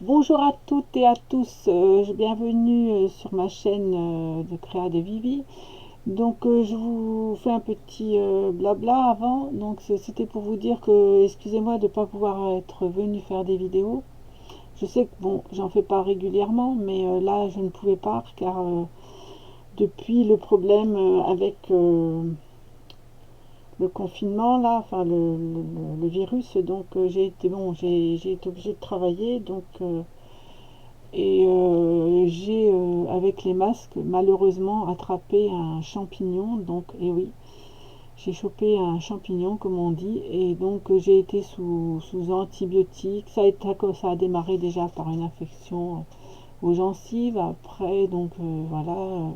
Bonjour à toutes et à tous, bienvenue sur ma chaîne de Créa de Vivi. Donc je vous fais un petit blabla avant, donc c'était pour vous dire que excusez-moi de ne pas pouvoir être venu faire des vidéos. Je sais que bon, j'en fais pas régulièrement, mais là je ne pouvais pas car depuis le problème avec le confinement là, enfin le virus, donc j'ai été obligée de travailler, donc j'ai avec les masques malheureusement attrapé un champignon, donc et oui, j'ai chopé un champignon comme on dit, et donc j'ai été sous antibiotiques. Ça a démarré déjà par une infection aux gencives, après donc voilà,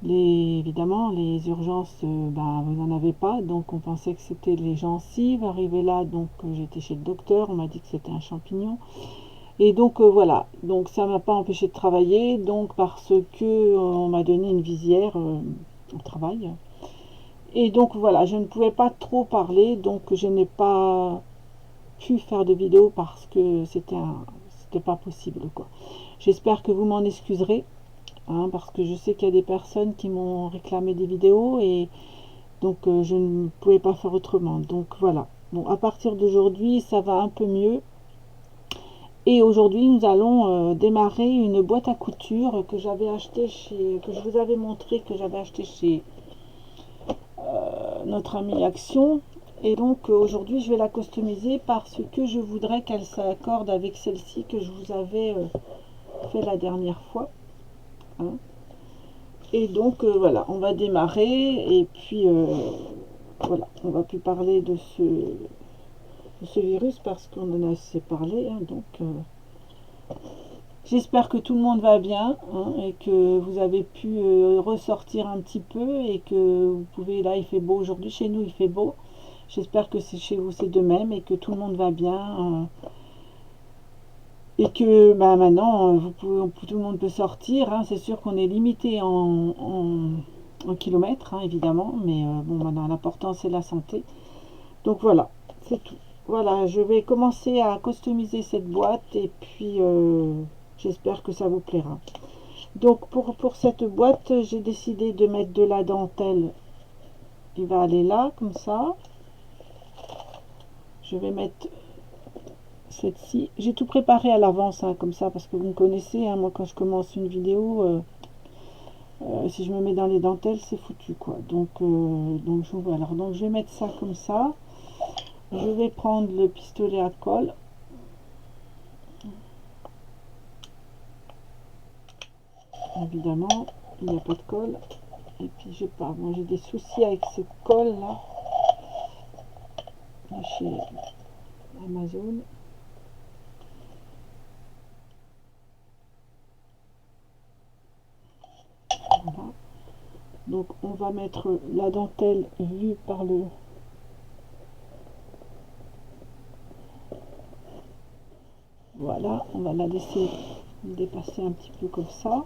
évidemment les urgences, vous n'en avez pas, donc on pensait que c'était les gencives. Arrivé là, donc j'étais chez le docteur, on m'a dit que c'était un champignon. Et donc voilà, donc ça m'a pas empêché de travailler, donc parce que on m'a donné une visière au travail. Et donc voilà, je ne pouvais pas trop parler, donc je n'ai pas pu faire de vidéo parce que c'était pas possible quoi. J'espère que vous m'en excuserez, hein, parce que je sais qu'il y a des personnes qui m'ont réclamé des vidéos et donc je ne pouvais pas faire autrement. Donc voilà. Bon, à partir d'aujourd'hui, ça va un peu mieux. Et aujourd'hui, nous allons démarrer une boîte à couture que j'avais acheté que je vous avais montré que j'avais acheté chez notre ami Action. Et donc aujourd'hui, je vais la customiser parce que je voudrais qu'elle s'accorde avec celle-ci que je vous avais fait la dernière fois, hein. Et donc voilà, on va démarrer et puis voilà, on va plus parler de ce virus parce qu'on en a assez parlé, hein, donc j'espère que tout le monde va bien, hein, et que vous avez pu ressortir un petit peu et que vous pouvez, là il fait beau aujourd'hui, chez nous il fait beau, j'espère que c'est chez vous c'est de même et que tout le monde va bien, et que maintenant tout le monde peut sortir, hein. C'est sûr qu'on est limité en kilomètres, hein, évidemment, mais bon, maintenant l'important c'est la santé. Donc voilà, c'est tout. Voilà, je vais commencer à customiser cette boîte et puis j'espère que ça vous plaira. Donc pour cette boîte, j'ai décidé de mettre de la dentelle. Il va aller là, comme ça. Je vais mettre cette-ci. J'ai tout préparé à l'avance, hein, comme ça, parce que vous me connaissez, hein, moi quand je commence une vidéo, si je me mets dans les dentelles, c'est foutu, quoi. Donc je vais mettre ça comme ça. Je vais prendre le pistolet à colle. Évidemment, il n'y a pas de colle. Et puis j'ai des soucis avec ce col là, chez Amazon. Voilà. Donc on va mettre la dentelle vue par le... Voilà, on va la laisser dépasser un petit peu comme ça.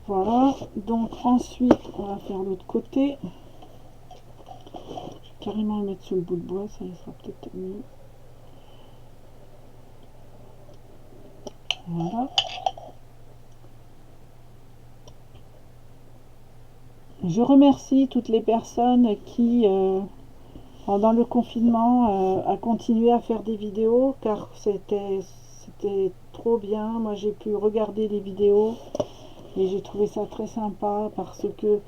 Voilà, donc ensuite on va faire l'autre côté. Je vais carrément le mettre sur le bout de bois, ça sera peut-être mieux. Voilà. Je remercie toutes les personnes qui, pendant le confinement, a continué à faire des vidéos car c'était trop bien. Moi j'ai pu regarder les vidéos et j'ai trouvé ça très sympa parce que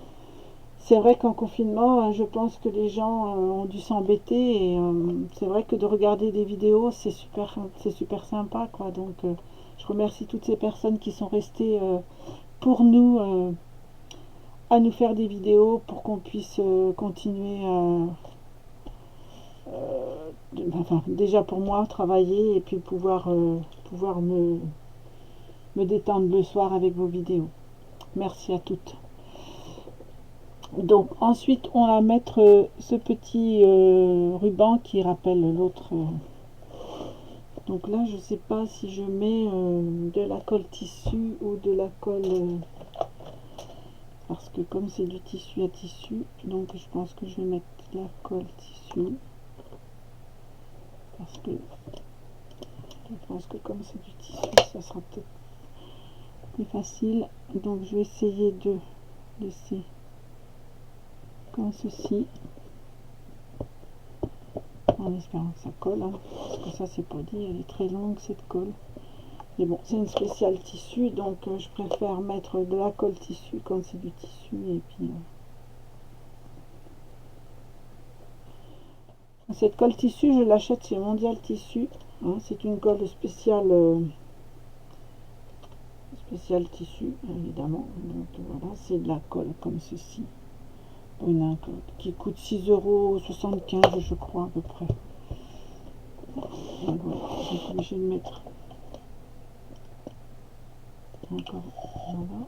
c'est vrai qu'en confinement, je pense que les gens ont dû s'embêter et c'est vrai que de regarder des vidéos c'est super sympa quoi. Donc je remercie toutes ces personnes qui sont restées pour nous, à nous faire des vidéos pour qu'on puisse continuer enfin, déjà pour moi travailler et puis pouvoir me détendre le soir avec vos vidéos. Merci à toutes. Donc ensuite on va mettre ce petit ruban qui rappelle l'autre. Donc là je sais pas si je mets de la colle tissu ou de la colle parce que comme c'est du tissu à tissu, donc je pense que je vais mettre de la colle tissu parce que pense que comme c'est du tissu, ça sera peut-être plus facile. Donc je vais essayer de laisser comme ceci, en espérant que ça colle, hein, parce que ça c'est pas dit, elle est très longue cette colle. Mais bon, c'est une spéciale tissu, donc je préfère mettre de la colle tissu quand c'est du tissu. Et puis cette colle tissu, je l'achète chez Mondial Tissu, hein, c'est une colle spéciale, spéciale tissu évidemment. Donc voilà, c'est de la colle comme ceci, une qui coûte 6,75 € je crois à peu près. Donc voilà, je suis obligée de mettre encore, voilà,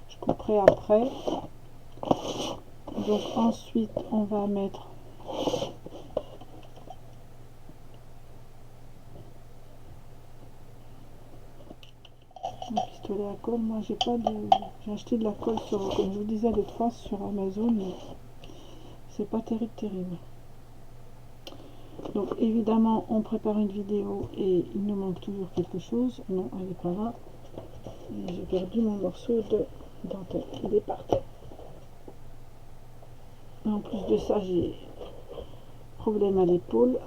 je couperai après. Donc ensuite on va mettre un pistolet à colle. Moi j'ai pas de, j'ai acheté de la colle sur, comme je vous disais l'autre fois, sur Amazon, mais c'est pas terrible. Donc évidemment on prépare une vidéo et il nous manque toujours quelque chose. Non, elle n'est pas là. J'ai perdu mon morceau de dentelle, il est par terre. En plus de ça, j'ai problème à l'épaule.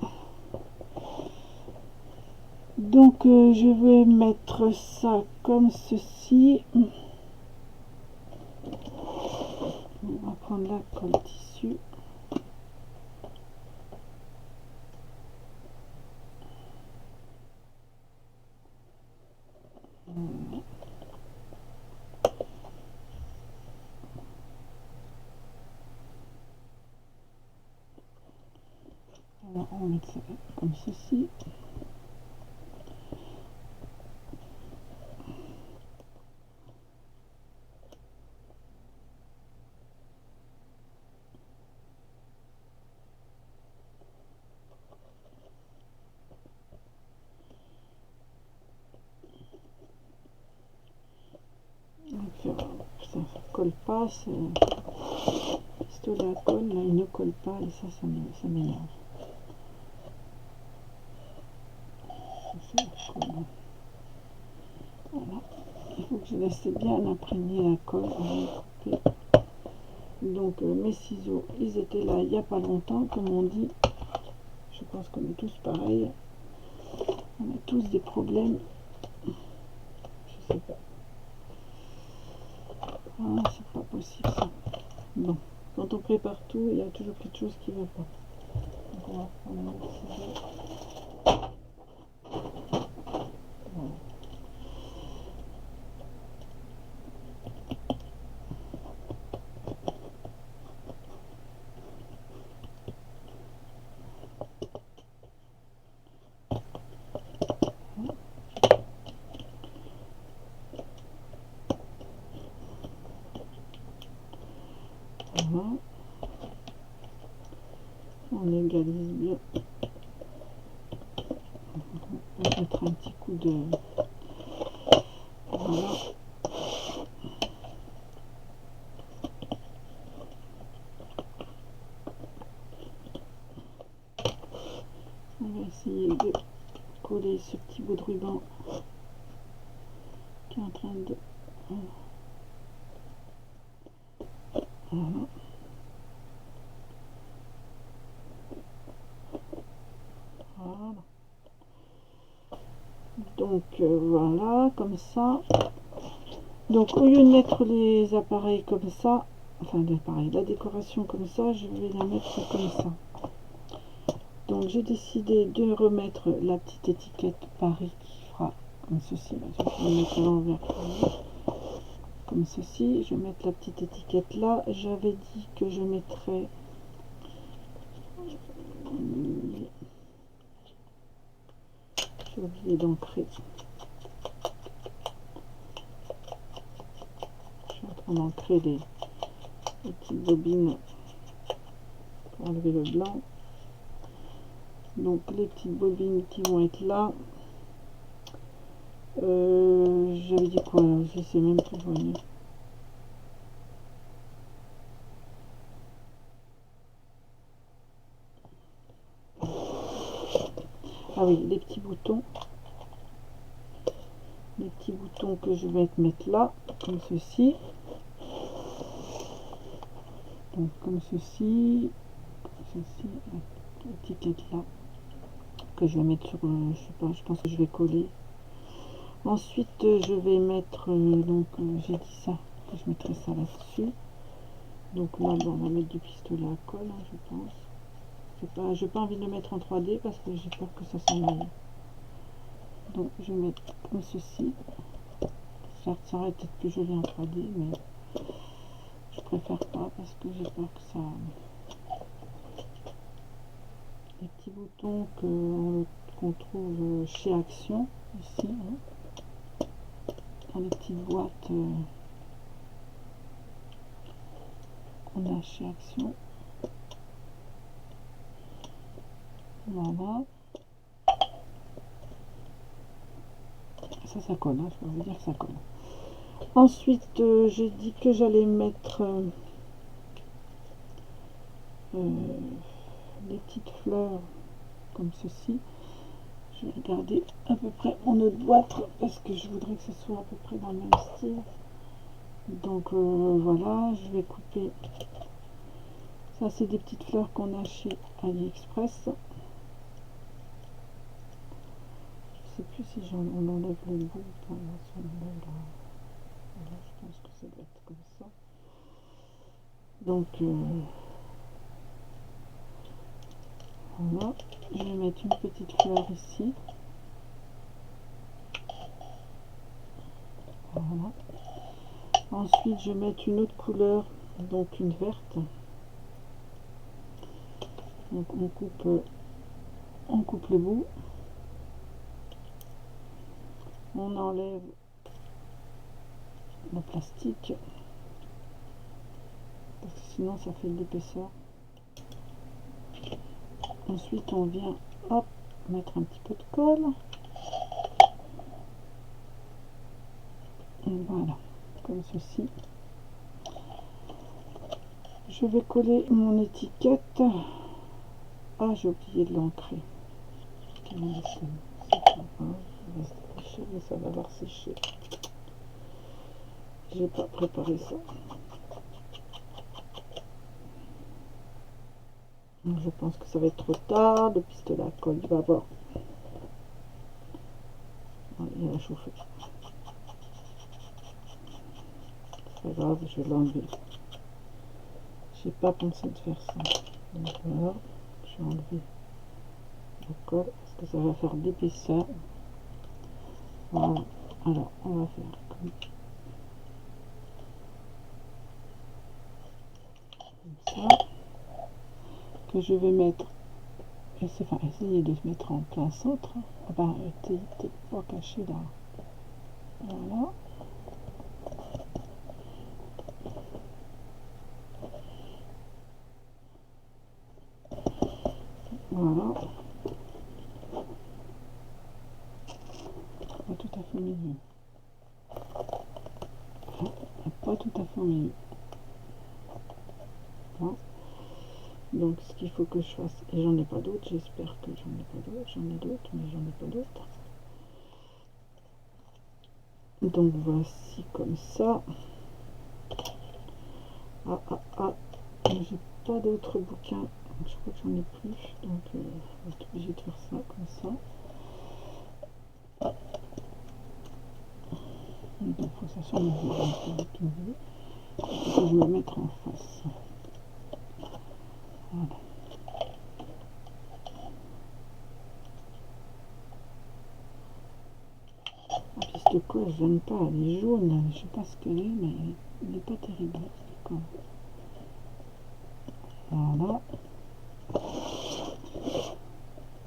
Donc je vais mettre ça comme ceci. On va prendre la colle tissu. Alors on va mettre ça comme ceci. Donc, ça ne colle pas, c'est pistolet à colle, là il ne colle pas et ça m'énerve. Voilà, il faut que je laisse bien imprégner la colle avant de couper. Donc mes ciseaux, ils étaient là il n'y a pas longtemps, comme on dit. Je pense qu'on est tous pareils. On a tous des problèmes. Je sais pas. Ah, c'est pas possible ça. Bon, quand on prépare tout, il y a toujours quelque chose qui ne va pas. Donc on va prendre le ciseau. Voilà. Voilà. On égalise bien. On va mettre un petit coup de... Voilà. On va essayer de coller ce petit bout de ruban qui est en train de... Voilà. Voilà. Donc voilà, comme ça. Donc au lieu de mettre les appareils comme ça, enfin l'appareil, la décoration comme ça, je vais la mettre comme ça. Donc j'ai décidé de remettre la petite étiquette Paris qui fera comme ceci. Là, je vais mettre à l'envers comme ceci. Je vais mettre la petite étiquette là. J'avais dit que je mettrais... J'ai oublié d'ancrer. Je suis en train d'ancrer les petites bobines pour enlever le blanc. Donc les petites bobines qui vont être là. J'avais dit quoi? Je sais même plus. Voyez. Ah oui, les petits boutons. les petits boutons que je vais mettre là, comme ceci. Donc comme ceci, l'étiquette là, que je vais mettre sur, je sais pas, je pense que je vais coller. Ensuite, je vais mettre, j'ai dit ça, que je mettrai ça là-dessus. Donc là, bon, on va mettre du pistolet à colle, hein, je pense. J'ai pas envie de le mettre en 3D parce que j'ai peur que ça s'en aille. Donc je vais mettre comme ceci. Certes, ça aurait peut-être plus joli en 3D, mais je préfère pas parce que j'ai peur que ça... Les petits boutons qu'on trouve chez Action, ici, hein, dans les petites boîtes qu'on a chez Action. Voilà. Ça colle, hein, je peux vous dire que ça colle. Ensuite, j'ai dit que j'allais mettre des petites fleurs comme ceci. Je vais regarder à peu près mon autre boîte parce que je voudrais que ce soit à peu près dans le même style. Donc voilà, je vais couper. Ça, c'est des petites fleurs qu'on a chez AliExpress. Je sais plus si on enlève le bout. Là, je pense que ça doit être comme ça. Donc voilà, je vais mettre une petite fleur ici. Voilà. Ensuite, je vais mettre une autre couleur, donc une verte. Donc on coupe le bout. On enlève le plastique parce que sinon ça fait de l'épaisseur. Ensuite, on vient hop mettre un petit peu de colle. Et voilà, comme ceci. Je vais coller mon étiquette. Ah, j'ai oublié de l'ancrer. Mais ça va avoir séché. J'ai pas préparé ça. Donc, je pense que ça va être trop tard. Le pistolet à colle, il va avoir. Il a chauffé. C'est pas grave, je vais l'enlever. J'ai pas pensé de faire ça. Donc voilà, je vais enlever la colle parce que ça va faire de l'épaisseur. Voilà. Alors, on va faire comme ça. Que je vais mettre. Essayer de se mettre en plein centre. Ah ben, t'es pas caché là. Voilà. Voilà. Pas tout à fait au milieu. Enfin, pas tout à fait au milieu. Voilà. Donc ce qu'il faut que je fasse, et j'en ai pas d'autres, j'espère que j'en ai pas d'autres, j'en ai d'autres, mais j'en ai pas d'autres. Donc voici comme ça. J'ai pas d'autres bouquins, je crois que j'en ai plus, donc je vais être obligée de faire ça comme ça. Donc il faut que ça soit le vide, je vais me mettre en face. Voilà. La piste de colle, j'aime pas, elle est jaune, je sais pas ce qu'elle est, mais elle n'est pas terrible. Voilà.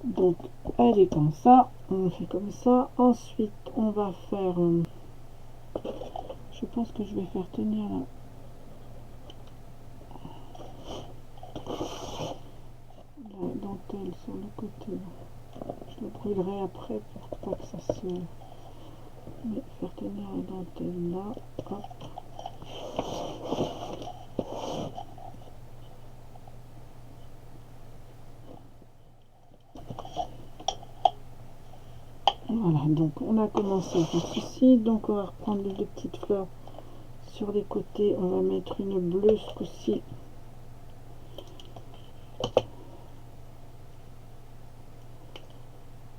Donc elle est comme ça, on fait comme ça. Ensuite on va faire, je pense que je vais faire tenir la dentelle sur le côté. Je le brûlerai après pour pas que ça se... Mais faire tenir la dentelle là, hop. Voilà, donc on a commencé à faire ceci. Donc on va reprendre les deux petites fleurs sur les côtés. On va mettre une bleue ce coup-ci.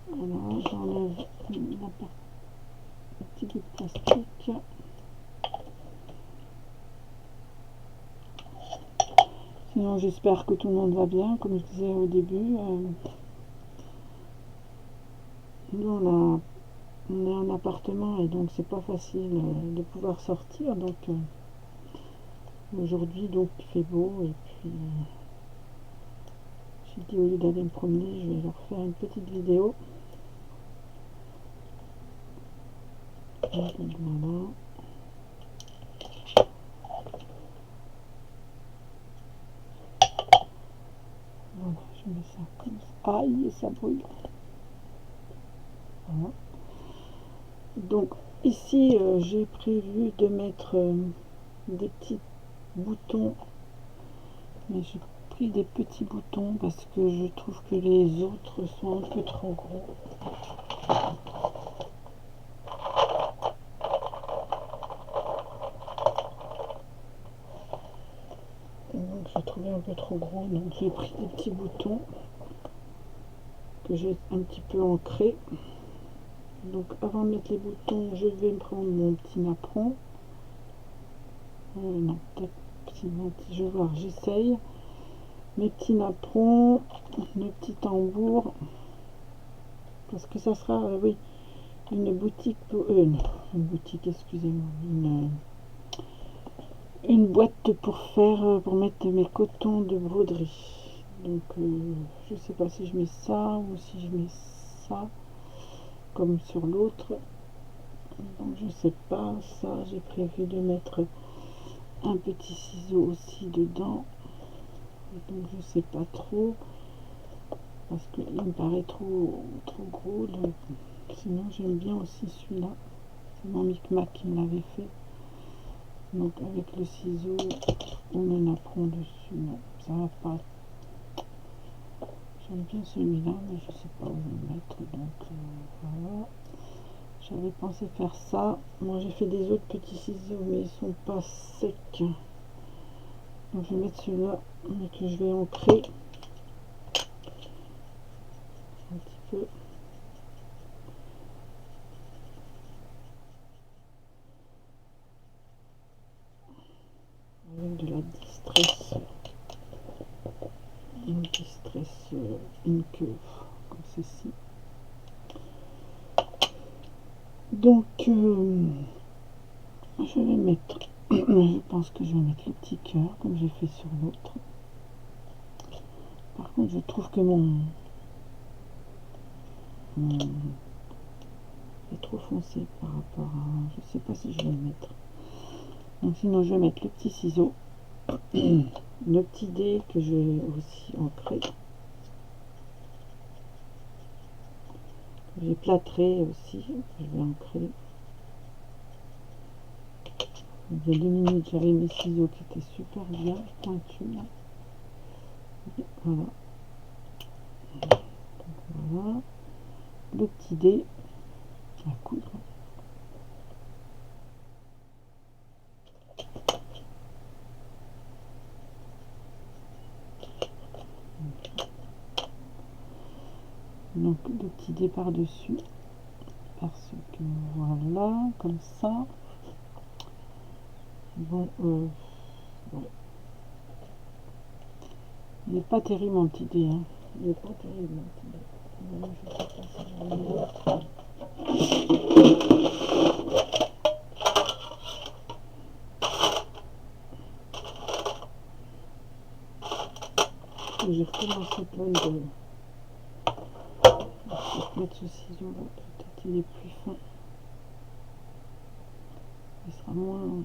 Voilà, j'enlève le petit bout de plastique. Sinon, j'espère que tout le monde va bien. Comme je disais au début, nous on est en appartement et donc c'est pas facile de pouvoir sortir. Donc aujourd'hui, donc il fait beau et puis j'ai dit au lieu d'aller me promener, je vais leur faire une petite vidéo. Donc, voilà. Voilà, je mets ça comme ça. Aïe, ça brûle. Voilà. Donc ici, j'ai prévu de mettre des petits boutons, mais j'ai pris des petits boutons parce que je trouve que les autres sont un peu trop gros. Et donc j'ai trouvé un peu trop gros, donc j'ai pris des petits boutons que j'ai un petit peu ancrés. Donc avant de mettre les boutons, je vais me prendre mon petit napperon. Non, peut-être je vais voir, j'essaye. Mes petits napperons, mes petits tambours, parce que ça sera, oui, une boutique, une boutique, excusez-moi, une boîte pour faire, pour mettre mes cotons de broderie. Donc, je sais pas si je mets ça ou si je mets ça, comme sur l'autre. Donc, je sais pas, ça, j'ai prévu de mettre un petit ciseau aussi dedans. Donc, je sais pas trop, parce qu'il me paraît trop gros. Donc, sinon, j'aime bien aussi celui-là. C'est mon Micmac qui me l'avait fait. Donc avec le ciseau, on le napperon dessus. Non, ça va pas. J'aime bien celui-là, mais je sais pas où le mettre. Donc voilà. J'avais pensé faire ça. Moi j'ai fait des autres petits ciseaux, mais ils sont pas secs. Donc je vais mettre celui-là, mais que je vais ancrer un petit peu. Avec de la distress. Une distress, une queue, comme ceci. Donc je vais mettre, je pense que je vais mettre le petit cœur comme j'ai fait sur l'autre. Par contre, je trouve que mon est trop foncé par rapport à, je sais pas si je vais le mettre. Donc sinon, je vais mettre le petit ciseau, le petit dé que je vais aussi ancrer. J'ai plâtré aussi, je vais ancrer. Il y a 2 minutes, j'avais mes ciseaux qui étaient super bien pointus. Voilà. Voilà. Le petit dé à coudre. Donc le petit dé par-dessus. Parce que voilà, comme ça. Bon, ouais. Il n'est pas terrible mon petit dé. Hein. Il n'est pas terrible mon petit dé. Voilà, je sais pas si je vais le mettre. J'ai recommencé plein de mettre ce ciseau là, peut-être il est plus fin, il sera moins,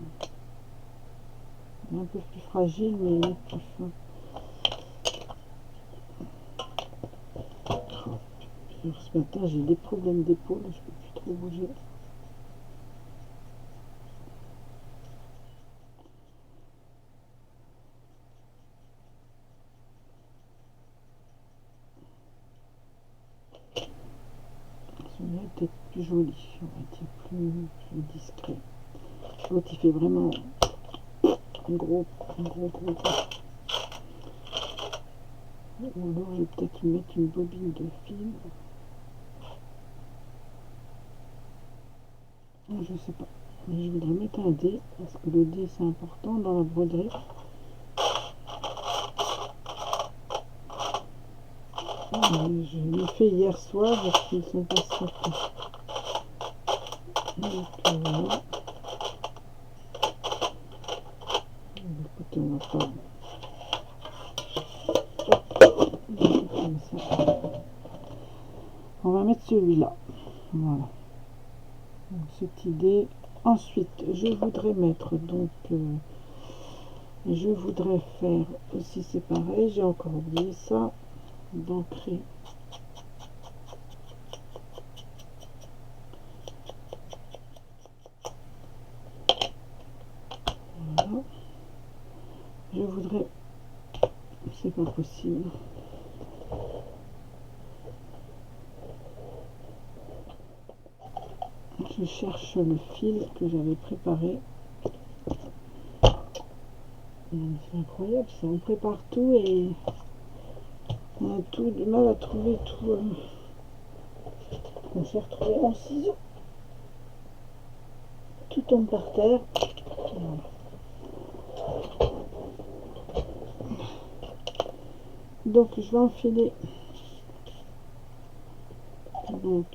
un peu plus fragile mais il est plus fin. Oh, ce matin j'ai des problèmes d'épaule, je peux plus trop bouger. Il est peut-être plus joli, on va dire plus discret. L'autre il fait vraiment un gros. Ou alors je vais peut-être mettre une bobine de film. Je sais pas. Mais je voudrais mettre un dé, parce que le dé c'est important dans la broderie. Je l'ai fait hier soir parce qu'ils sont pas sortis. Donc voilà. Écoutez, on va pas. Comme ça. On va mettre celui-là. Voilà. Donc, cette idée. Ensuite, je voudrais mettre donc. Je voudrais faire aussi, c'est pareil, j'ai encore oublié ça, d'ancrer. Voilà. Je voudrais, c'est pas possible. Je cherche le fil que j'avais préparé. C'est incroyable, ça, on prépare tout et on a tout du mal à trouver tout. On s'est retrouvé en ciseaux. Tout tombe par terre. Voilà. Donc je vais enfiler donc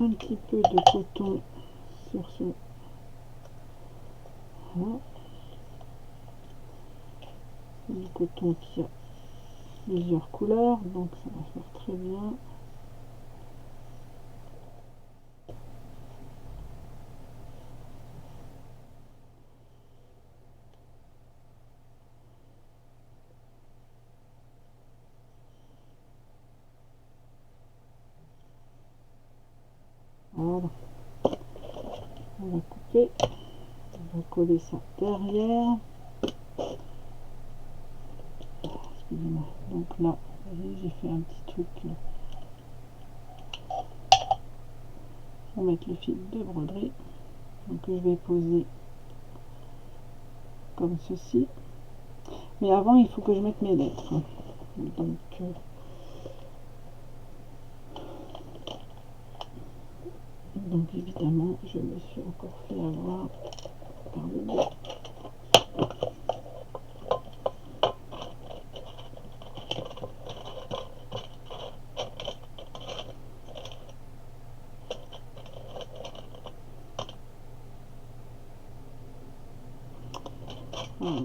un petit peu de coton sur ce. Voilà. Du coton qui a plusieurs couleurs, donc ça va faire très bien. Voilà, on va couper, on va coller ça derrière. Excusez-moi. Donc là, j'ai fait un petit truc là. On va mettre le fil de broderie. Donc je vais poser comme ceci. Mais avant, il faut que je mette mes lettres. Donc évidemment, je me suis encore fait avoir par le bout.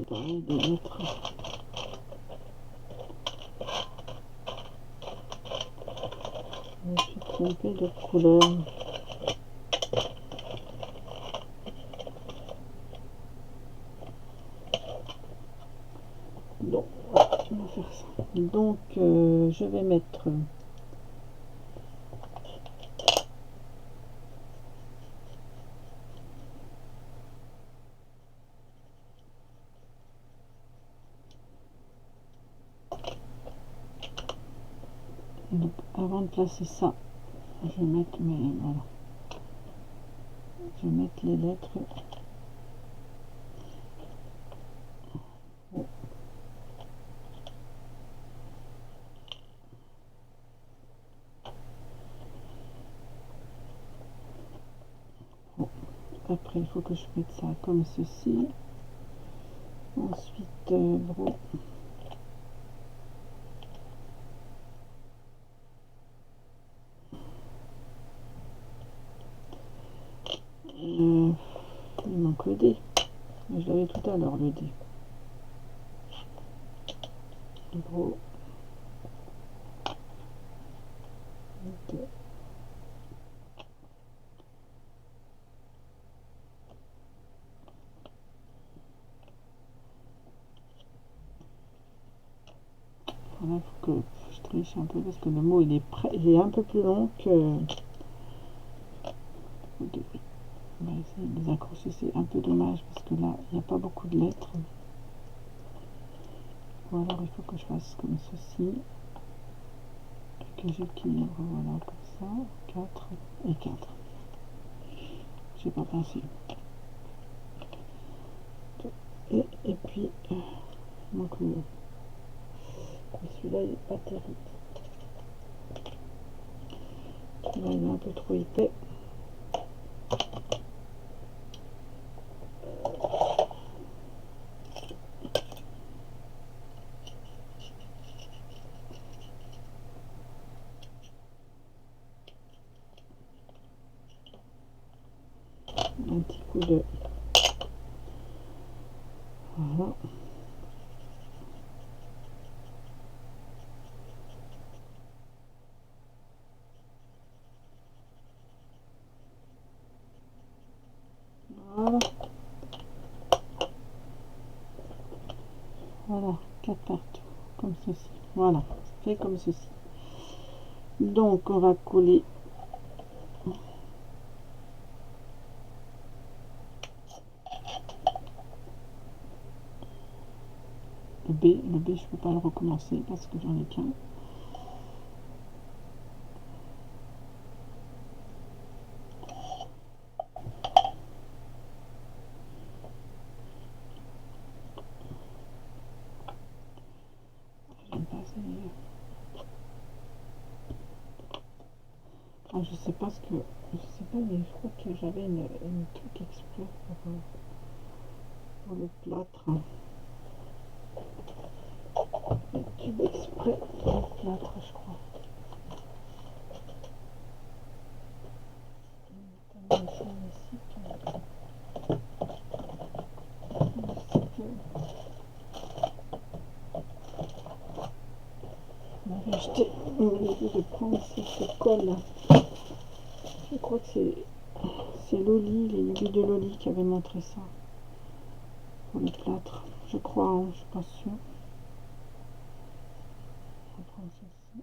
Pareil, des lettres. Je me suis trompée de couleur. Donc, voilà, on va faire ça. Donc, je vais mettre donc, avant de placer ça, je vais mettre mes voilà. Je vais mettre les lettres. Bon. Après, il faut que je mette ça comme ceci. Ensuite, bon. Il manque le dé. Je l'avais tout à l'heure, le dé. Gros. Okay. Voilà, il faut que je triche un peu parce que le mot il est un peu plus long que. On va essayer de les accrocher, c'est un peu dommage parce que là il n'y a pas beaucoup de lettres. Ou alors il faut que je fasse comme ceci et que j'équilibre, voilà, comme ça. Ok. 4 et 4. J'ai pas pensé. Et puis, donc celui-là il est pas terrible. Celui-là il est un peu trop épais. Un petit coup de... Voilà. Voilà. Voilà, 4 partout, comme ceci. Voilà, fait comme ceci. Donc, on va coller le B. Le B, je peux pas le recommencer parce que j'en ai qu'un. Ah, je sais pas ce que... Je sais pas, mais je crois que j'avais une truc exprès pour le plâtre. Un tube exprès pour le plâtre, je crois. On avait acheté, on avait dit de prendre cette colle. Je crois que c'est Loli, les aiguilles de Loli qui avaient montré ça pour les plâtres. Je crois, hein, je suis pas sûre. On va prendre celle-ci.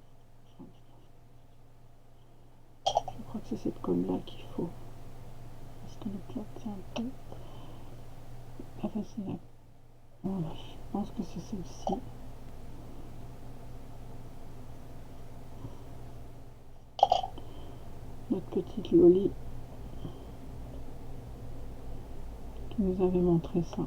Je crois que c'est cette colle-là qu'il faut. Parce que le plâtre, c'est un peu pas facile à... Voilà, je pense que c'est celle-ci. Notre petite Loli qui nous avait montré ça.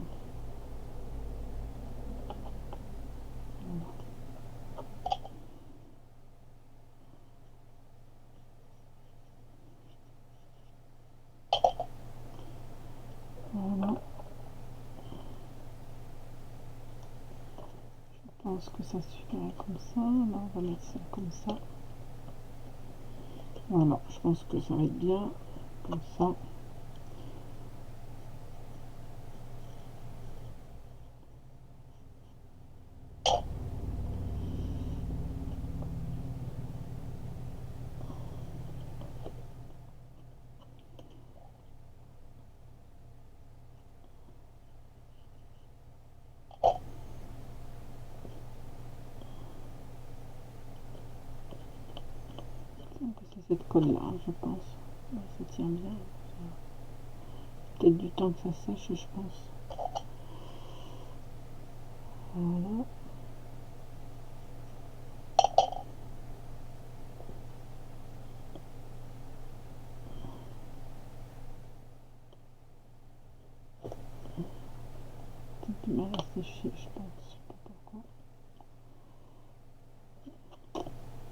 Voilà. Je pense que ça suffirait comme ça. Là, on va mettre ça comme ça. Voilà, je pense que ça va être bien comme ça. C'est cette colle là, je pense. Ça tient bien. Peut-être du temps que ça sèche, je pense. Voilà. Peut-être du mal à sécher, je pense. Je sais pas pourquoi.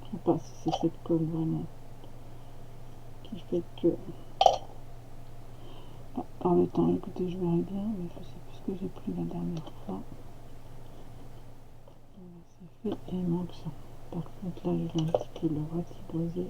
Je sais pas si c'est cette colle vraiment qui fait que... Ah, par le temps, écoutez, je verrai bien, mais je sais plus ce que j'ai pris la dernière fois. C'est fait et il manque ça. Par contre, là, je vais un petit peu le ratiboiser.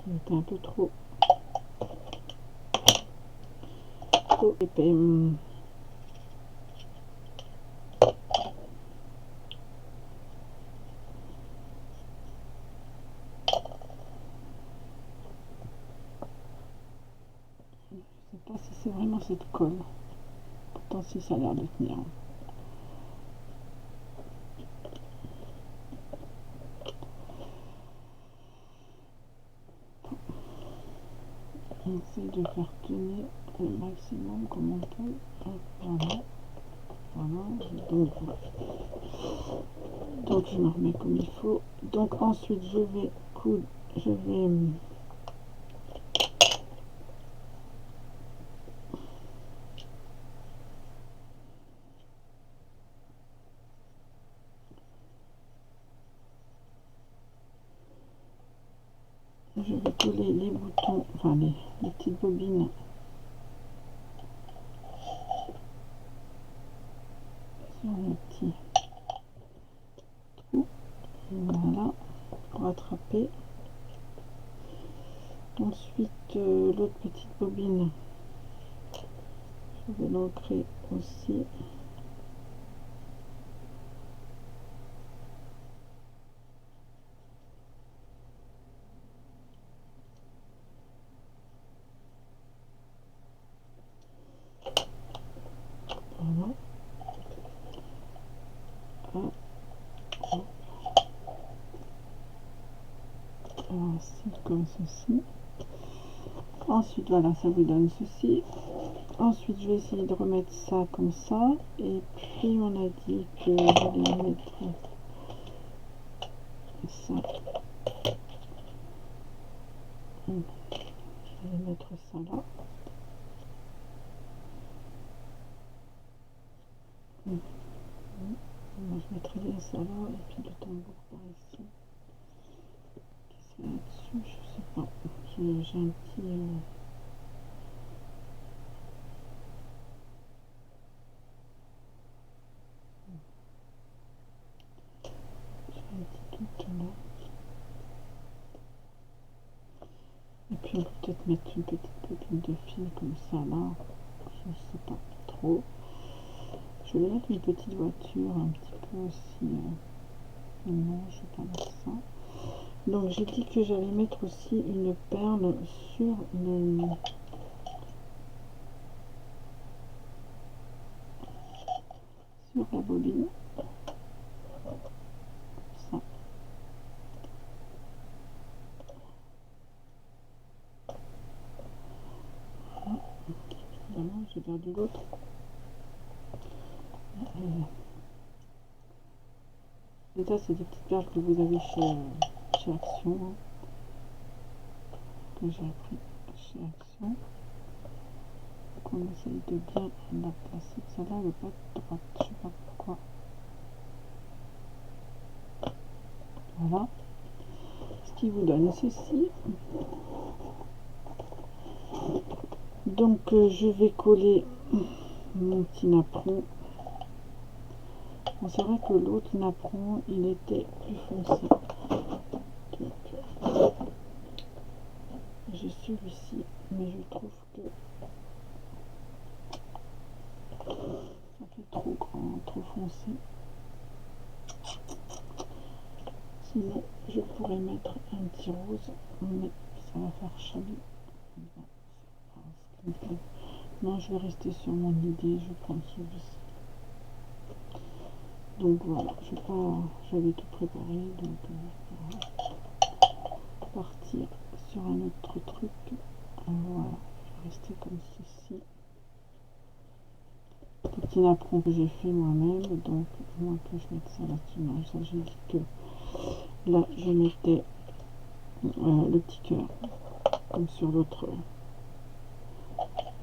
Il était un peu trop épais. Je sais pas si c'est vraiment cette colle. Pourtant, si ça a l'air de tenir. On essaie de faire tenir le maximum comme on peut. Voilà. Voilà. Donc je me remets comme il faut. Donc ensuite je vais coudre, je vais coller les boutons, enfin les petites bobines sur le petit trou. Voilà, pour attraper. Ensuite, l'autre petite bobine, je vais l'ancrer aussi. Voilà. Ainsi, comme ceci. Ensuite, voilà, ça vous donne ceci. Ensuite, je vais essayer de remettre ça comme ça. Et puis, on a dit que j'allais mettre ça. Je vais mettre ça là. Moi, je mettrai bien ça là. Et puis le tambour par ici. Qui serait là-dessus, je sais pas. J'ai un petit... là. Et puis on peut peut-être mettre une petite bobine de fil comme ça là, je ne sais pas trop. Je vais mettre une petite voiture un petit peu aussi. Non, je vais pas mettre ça. Donc j'ai dit que j'allais mettre aussi une perle sur la bobine. Ça. Voilà, j'ai perdu l'autre. Et ça, c'est des petites perles que vous avez chez Action, hein, que j'ai appris chez Action. Donc on essaye de bien la placer. Celle-là, elle n'est pas droite, je sais pas pourquoi. Voilà. Ce qui vous donne ceci. Donc je vais coller mon petit napperon. Bon, c'est vrai que l'autre napperon, il était plus foncé. Donc, j'ai celui-ci, mais je trouve que ça fait trop grand, trop foncé. Sinon, je pourrais mettre un petit rose, mais ça va faire chabi. Non, je vais rester sur mon idée, je prends celui-ci. Donc voilà, j'avais tout préparé, donc je vais partir sur un autre truc. Voilà, je vais rester comme ceci. Petit napperon que j'ai fait moi-même, donc moi que je mette ça là-dessus. Non, ça j'ai dit que là je mettais le petit cœur, comme sur l'autre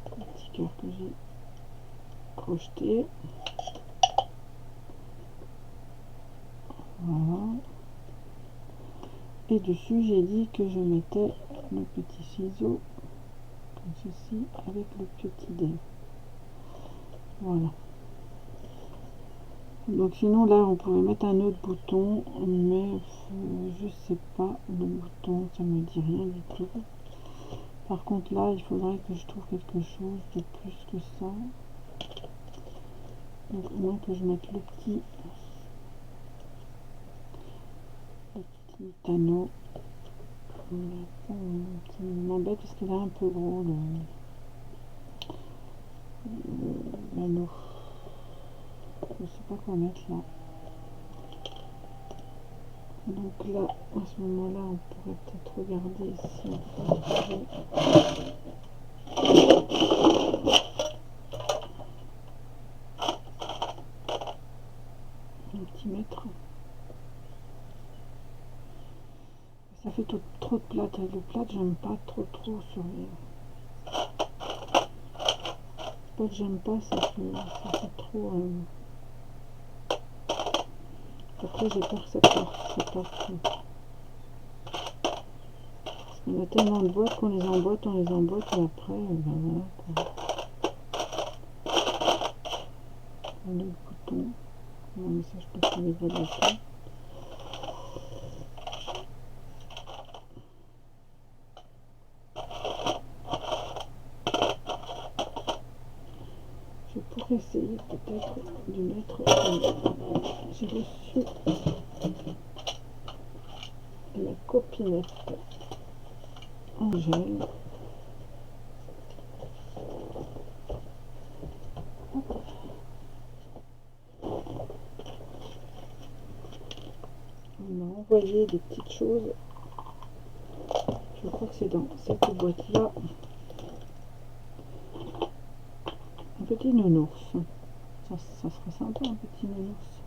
petit cœur que j'ai crocheté. Voilà. Et dessus, j'ai dit que je mettais le petit ciseau, comme ceci, avec le petit dé. Voilà. Donc sinon, là, on pourrait mettre un autre bouton, mais je sais pas, le bouton, ça me dit rien du tout. Par contre, là, il faudrait que je trouve quelque chose de plus que ça. Donc, au moins que je mette le petit anneau. Qui m'embête parce qu'il est un peu gros l'anneau. Je sais pas quoi mettre là. Donc là, à ce moment-là, on pourrait peut-être regarder si on peut trouver le plâtre, j'aime pas trop sur les... C'est pas que j'aime pas, c'est que ça fait trop... Après j'ai peur que ça parte. On a tellement de boîtes qu'on les emboîte, et après, ben voilà quoi. On a le bouton. Non mais ça je peux faire les gradations. Je pourrais essayer peut-être de mettre... J'ai reçu la copinette en gel. On m'a envoyé des petites choses. Je crois que c'est dans cette boîte-là. Un petit nounours. Ça serait sympa, un petit nounours.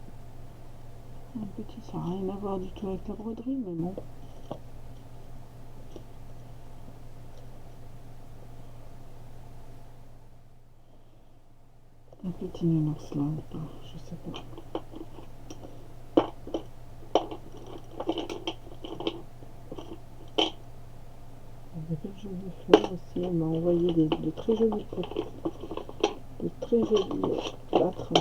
Un petit, ça n'a rien à voir du tout avec la broderie, mais bon. Un petit nounours là, je sais pas. Avec des jolies fleurs aussi, on m'a envoyé de très jolies photos. De très jolis plâtres.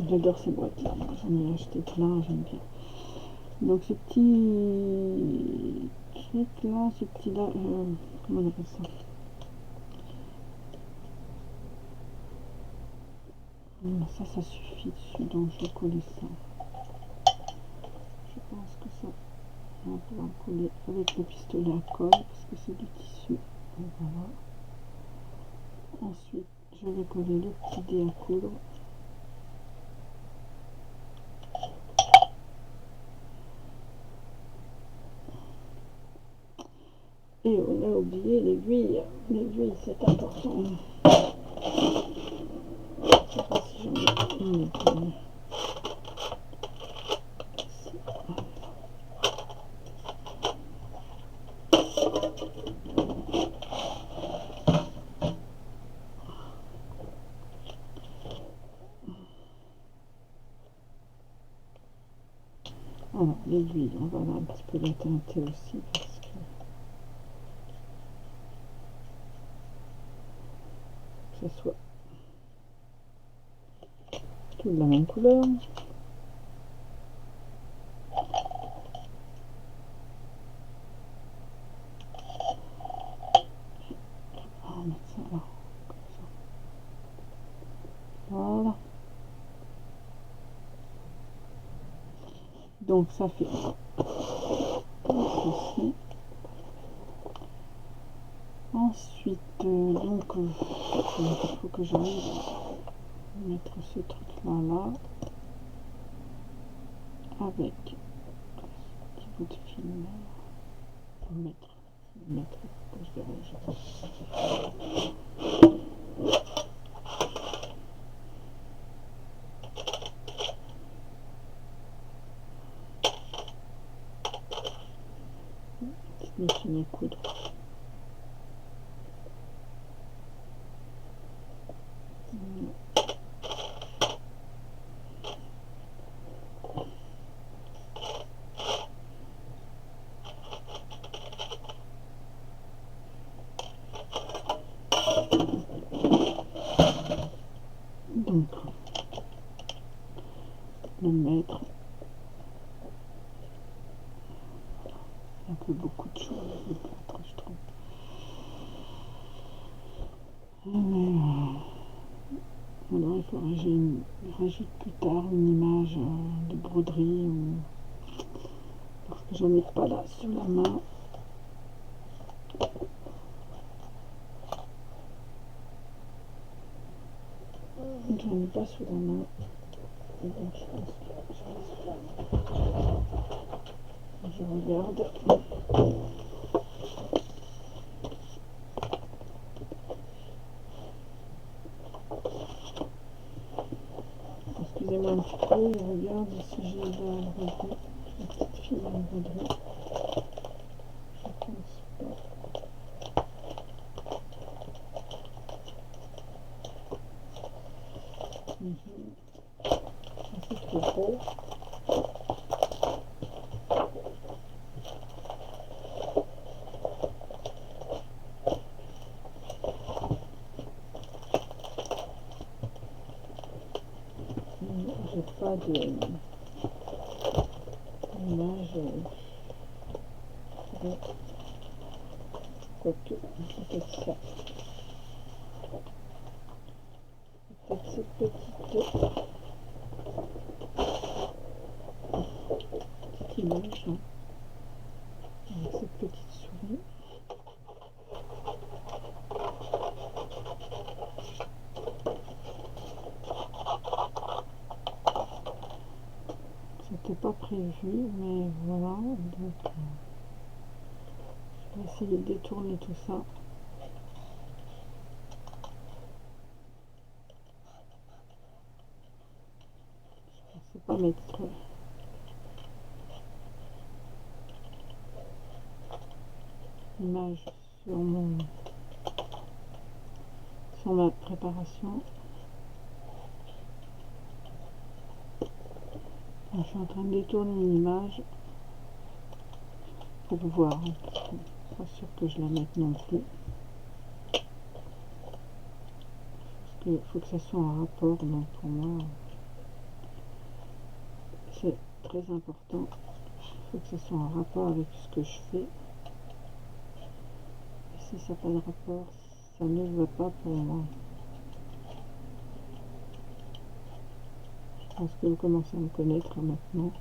J'adore ces boîtes là, j'en ai acheté plein, j'aime bien. Donc ce petit truc là, ce petit là, comment on appelle ça? Ça suffit dessus, donc je vais coller ça. Je pense que ça, on va pouvoir coller avec le pistolet à colle, parce que c'est du tissu. Et voilà. Ensuite, je vais coller le petit dé à coudre. Et on a oublié l'aiguille. L'aiguille, c'est important. Je ne sais pas si j'en ai une aiguille. Voilà, l'aiguille, on va un petit peu la teinter aussi parce que ça soit tout de la même couleur. On va mettre ça là, comme ça. Voilà. Donc ça fait ceci. Ensuite, donc, il faut que j'arrive à mettre ce truc là, avec ce petit bout de film là, mettre, je dirais, petite machine à coudre. Donc, le mettre, c'est un peu beaucoup de choses, le plâtre, je trouve. Alors il faudrait que je rajoute plus tard une image de broderie parce que j'en ai pas là sur la main. J'en ai pas sous la main. Donc je pense que je regarde. Attendez-moi un petit peu, je regarde si j'ai la broderie, la petite fille à la broderie. Je pense pas. C'est trop gros. J'ai pas d'image quoique, peut-être ça. Peut-être cette petite image hein, avec cette petite souris. C'était pas prévu, mais voilà. Donc, je vais essayer de détourner tout ça. Je ne sais pas mettre l'image sur ma préparation. Je suis en train de détourner une image pour voir. Hein, parce que pas sûr que je la mette non plus. Parce qu'il faut que ça soit en rapport. Donc pour moi, c'est très important. Il faut que ça soit en rapport avec ce que je fais. Et si ça n'a pas de rapport, ça ne va pas pour moi. Je pense que vous commencez à me connaître maintenant.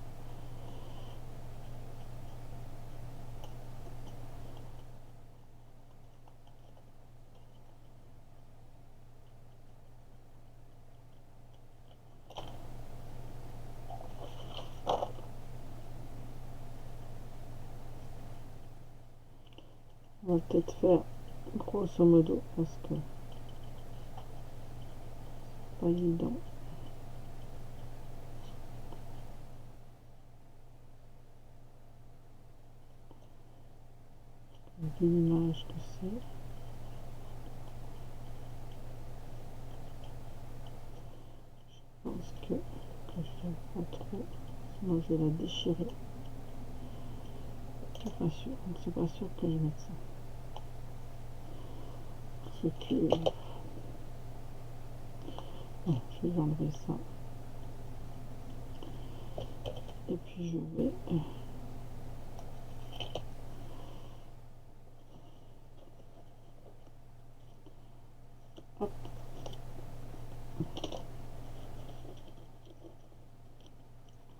On va peut-être faire grosso modo parce que c'est pas évident. Vu l'image que c'est. Je pense que je ne fais pas trop, sinon je vais la déchirer. C'est pas sûr, c'est pas sûr que je mette ça. Parce que bon, je vais enlever ça. Et puis je vais hop,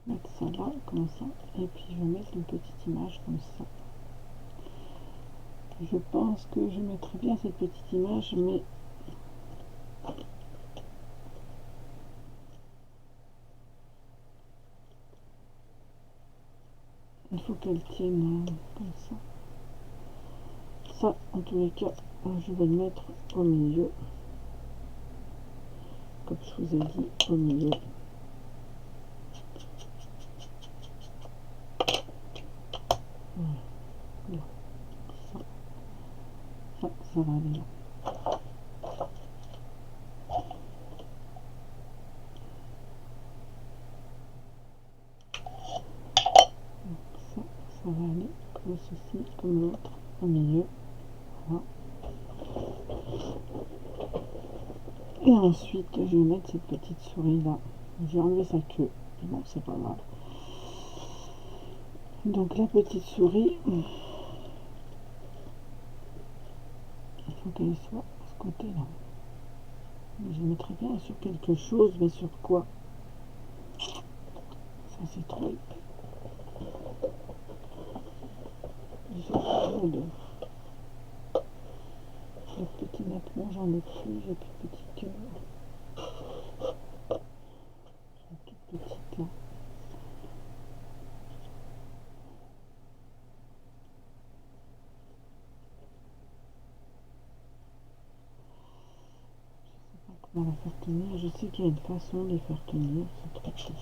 mettre ça là, comme ça. Et puis je vais mettre une petite image comme ça. Je pense que je mettrai bien cette petite image, mais il faut qu'elle tienne comme ça. Ça, en tous les cas, je vais le mettre au milieu. Comme je vous ai dit, au milieu. Voilà. Ça va aller là. Ça va aller comme ceci, comme l'autre, au milieu. Voilà. Et ensuite, je vais mettre cette petite souris là. J'ai enlevé sa queue. Bon, c'est pas grave. Donc la petite souris, il faut qu'elle soit à ce côté-là. Je mettrai bien sur quelque chose, mais sur quoi? Ça c'est trop épais. Le petit nattement, j'en ai plus, j'ai plus de petit cœur. J'ai toute petite là. On va faire tenir. Je sais qu'il y a une façon de les faire tenir. C'est très cool.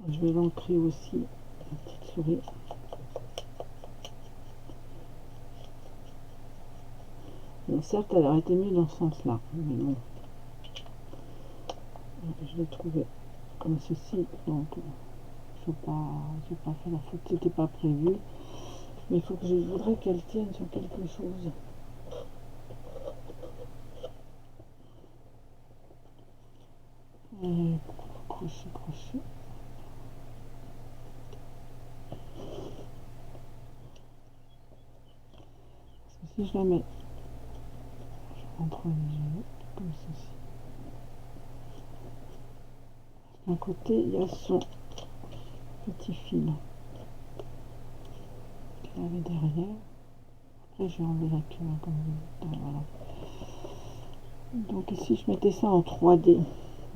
Je vais l'ancrer aussi, la petite souris. Bon, certes, elle aurait été mieux dans ce sens-là, mais bon, je l'ai trouvé comme ceci, donc j'ai pas fait la faute, c'était pas prévu, mais il faut que je voudrais qu'elle tienne sur quelque chose. Et crochet, crochet. Parce que si je la mets entre les genoux, comme ceci, d'un côté il y a son petit fil qu'il avait derrière. Après j'ai enlevé la queue comme voilà. Donc ici je mettais ça en 3D,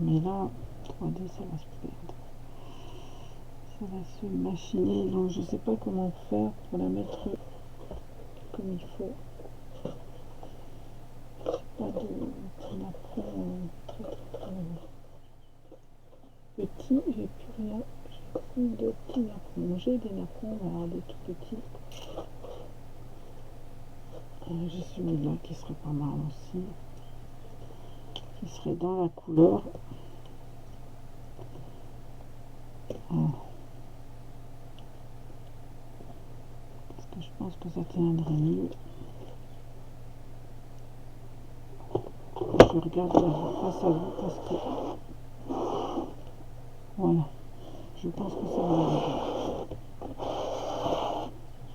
mais là 3D ça va se perdre, ça va se machiner, donc je sais pas comment faire pour la mettre comme il faut. Pas de napperon petit, j'ai plus rien, j'ai plus de petits napperons. J'ai des napperons, alors des tout petits. J'ai celui-là qui serait pas mal aussi, qui serait dans la couleur. Parce que je pense que ça tiendrait mieux. Je regarde face à vous parce que voilà, je pense que ça va aller.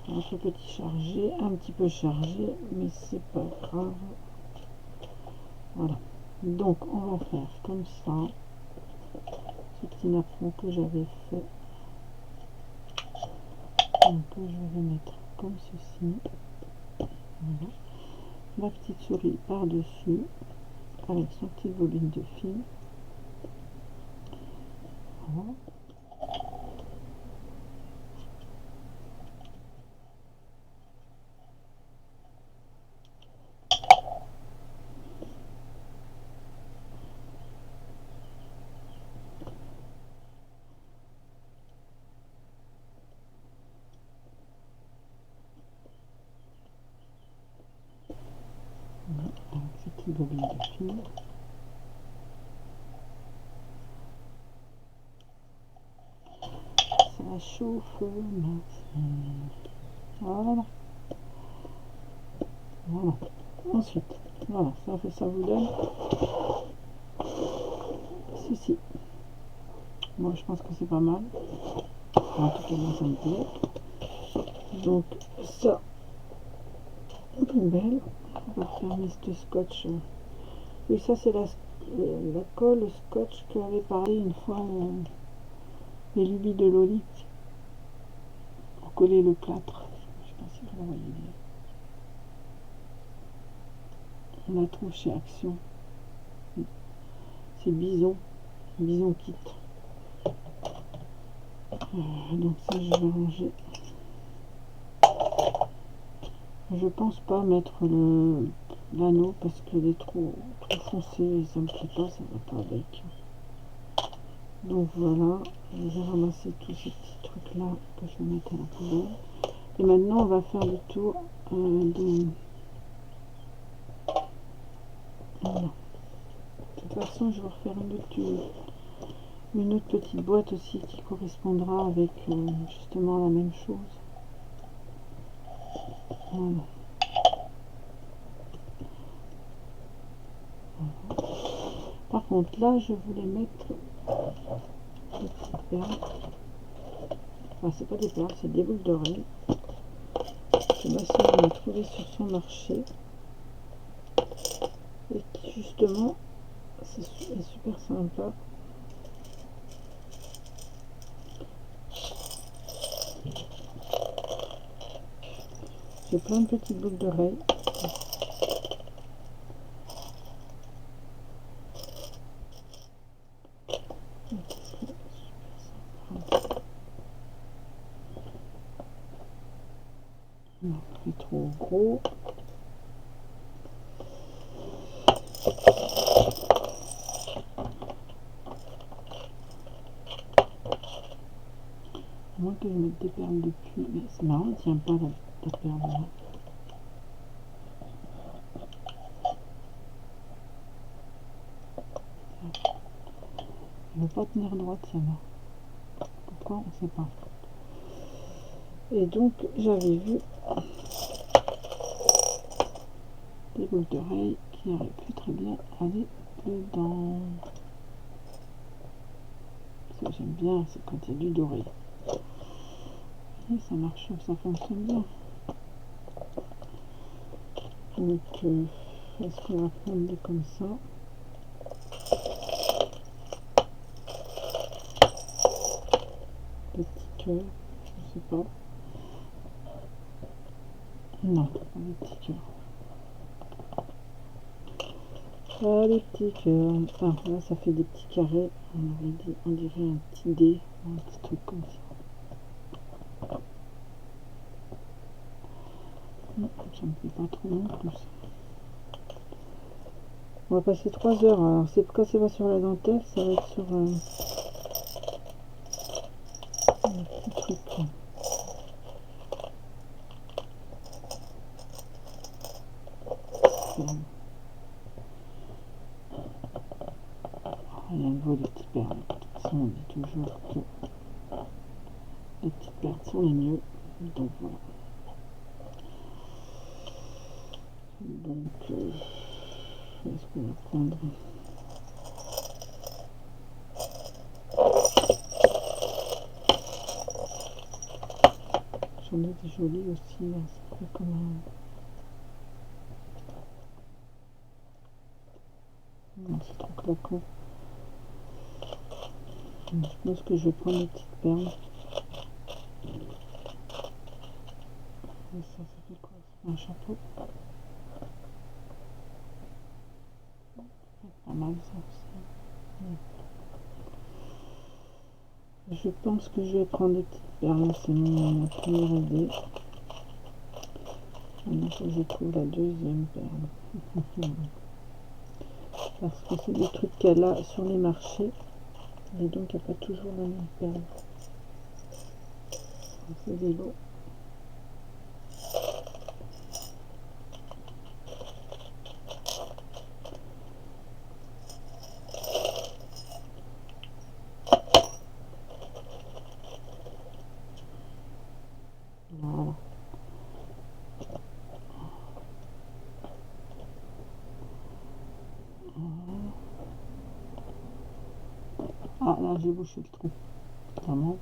Un peu petit chargé, un petit peu chargé, mais c'est pas grave. Voilà, donc on va faire comme ça, ce petit napperon que j'avais fait, donc je vais mettre comme ceci. Voilà. Ma petite souris par dessus avec son petit bobine de fil. Voilà. Avec ce petit bobine de fil. Ça chauffe maintenant. Voilà. Voilà. Ensuite, voilà, ça vous donne ceci. Moi, je pense que c'est pas mal. En tout cas, moi, ça me plaît. Donc, ça, poubelle. On va refermer ce scotch. Oui, ça, c'est la colle scotch que avait parlé une fois les lubies de Loli pour coller le plâtre. Je sais pas si vous la voyez bien. On la trouve chez Action. C'est Bison Kit. Donc ça, je vais ranger. Je pense pas mettre l'anneau parce qu'il est trop foncé et ça me plaît pas, ça va pas avec. Donc voilà, je vais ramasser tous ces petits trucs là que je vais mettre à la poubelle. Et maintenant on va faire le tour de... Voilà. De toute façon je vais refaire une autre petite boîte aussi qui correspondra avec justement la même chose. Voilà. Par contre là je voulais mettre des petites perles. Enfin c'est pas des perles, c'est des boucles d'oreilles que ma soeur m'a trouvé sur son marché et qui justement c'est super sympa. J'ai plein de petites boucles d'oreilles. Non, c'est trop gros. À moins que je mette des perles depuis. Mais c'est marrant, il ne tient pas la perle là. Elle ne veut pas tenir droite celle-là. Pourquoi on ne sait pas. Et donc j'avais vu des boucles d'oreilles qui auraient pu très bien aller dedans. Ça j'aime bien, c'est quand il y a du doré. Et ça marche, ça fonctionne bien. Donc est-ce qu'on va prendre des comme ça? Des petits cœurs, je sais pas. Non, pas des petits cœurs. Ah, les petits cœurs. Ah, là, ça fait des petits carrés. On dirait un petit dé, un petit truc comme ça. Non, ça me fait pas trop non plus. On va passer 3 heures. Alors, c'est quand c'est pas sur la dentelle, ça va être sur un petit truc. Il y a un niveau des petites perles. De toute façon, on dit toujours que les petites perles sont les mieux. Donc voilà. Donc, est-ce qu'on va prendre? J'en ai des jolies aussi. Là. Ça fait comme un. Non, c'est trop claquant. Je pense que je vais prendre des petites perles. Et ça fait quoi? Un chapeau. Pas mal ça aussi. Je pense que je vais prendre des petites perles. C'est ma première idée. Maintenant que je trouve la deuxième perle. Parce que c'est des trucs qu'elle a sur les marchés. Et donc il n'y a pas toujours la même perle. C'est des lots. Voilà. Ah là j'ai bouché le trou. Vraiment.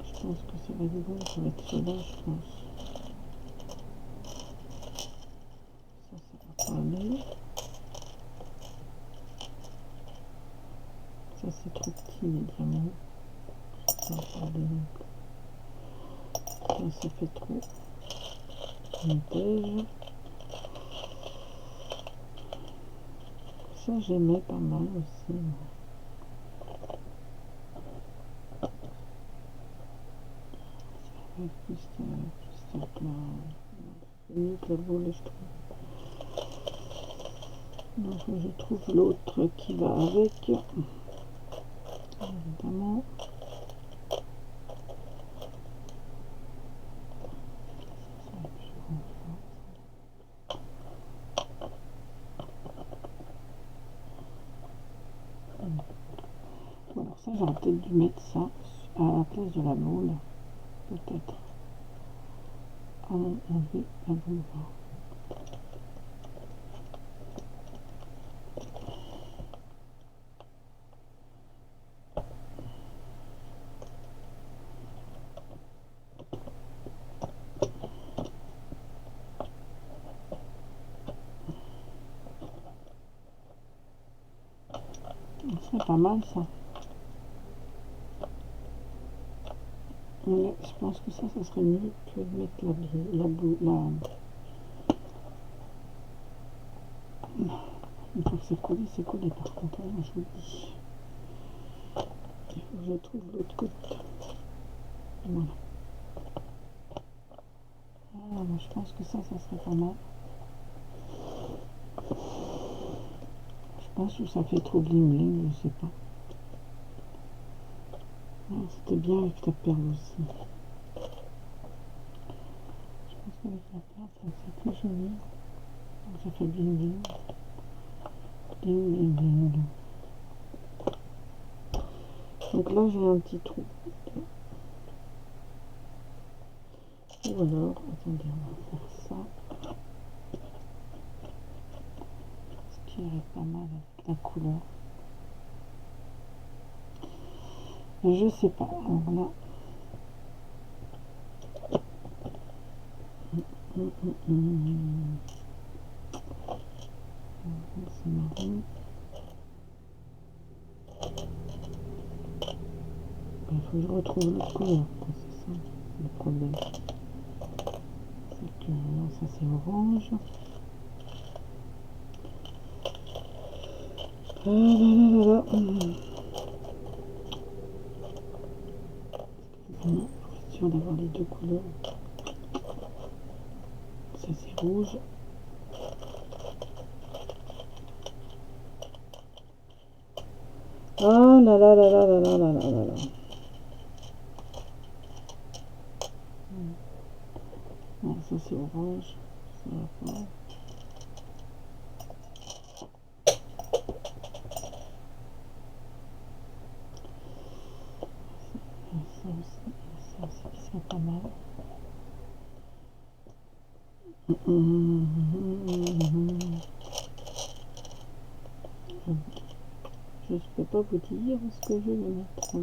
Je pense que ça va être bon, ça va être cela, je pense. Ça va pas aller. Ça c'est trop petit les diamants. Ça va pas aller non plus. Ça fait trop. Vintage. Ça j'aimais pas mal aussi. Plus simple. C'est mieux que la boule, je trouve. Donc je trouve l'autre qui va avec. Évidemment. Bon, alors ça j'aurais peut-être dû mettre ça à la place de la boule. Peut-être. Ah non, enlever la boule. C'est pas mal ça. Mais je pense que ça serait mieux que de mettre une fois que c'est collé par contre, hein, je vous le dis. Il faut que je trouve l'autre côté. Voilà. Ah, moi, je pense que ça serait pas mal. Je pense que ça fait trop bling bling, je sais pas. Ah, c'était bien avec la perle aussi. Je pense qu'avec la perle, ça c'est plus joli. Donc ça fait bling bling. Bling bling bling. Donc là j'ai un petit trou. Ou alors, attendez, on va faire ça. Ce qui irait pas mal avec la couleur. Mais je sais pas. Alors là. C'est marron. Il faut que je retrouve l'autre couleur. C'est ça le problème. C'est que là, ça c'est orange. Ah là là là là. Pour être sûr d'avoir les deux couleurs. Ça c'est rouge. Ah là là là là là là là là là là. Non, ça c'est orange. Ça va pas. Ça aussi qui serait pas mal. Je ne peux pas vous dire ce que je vais mettre.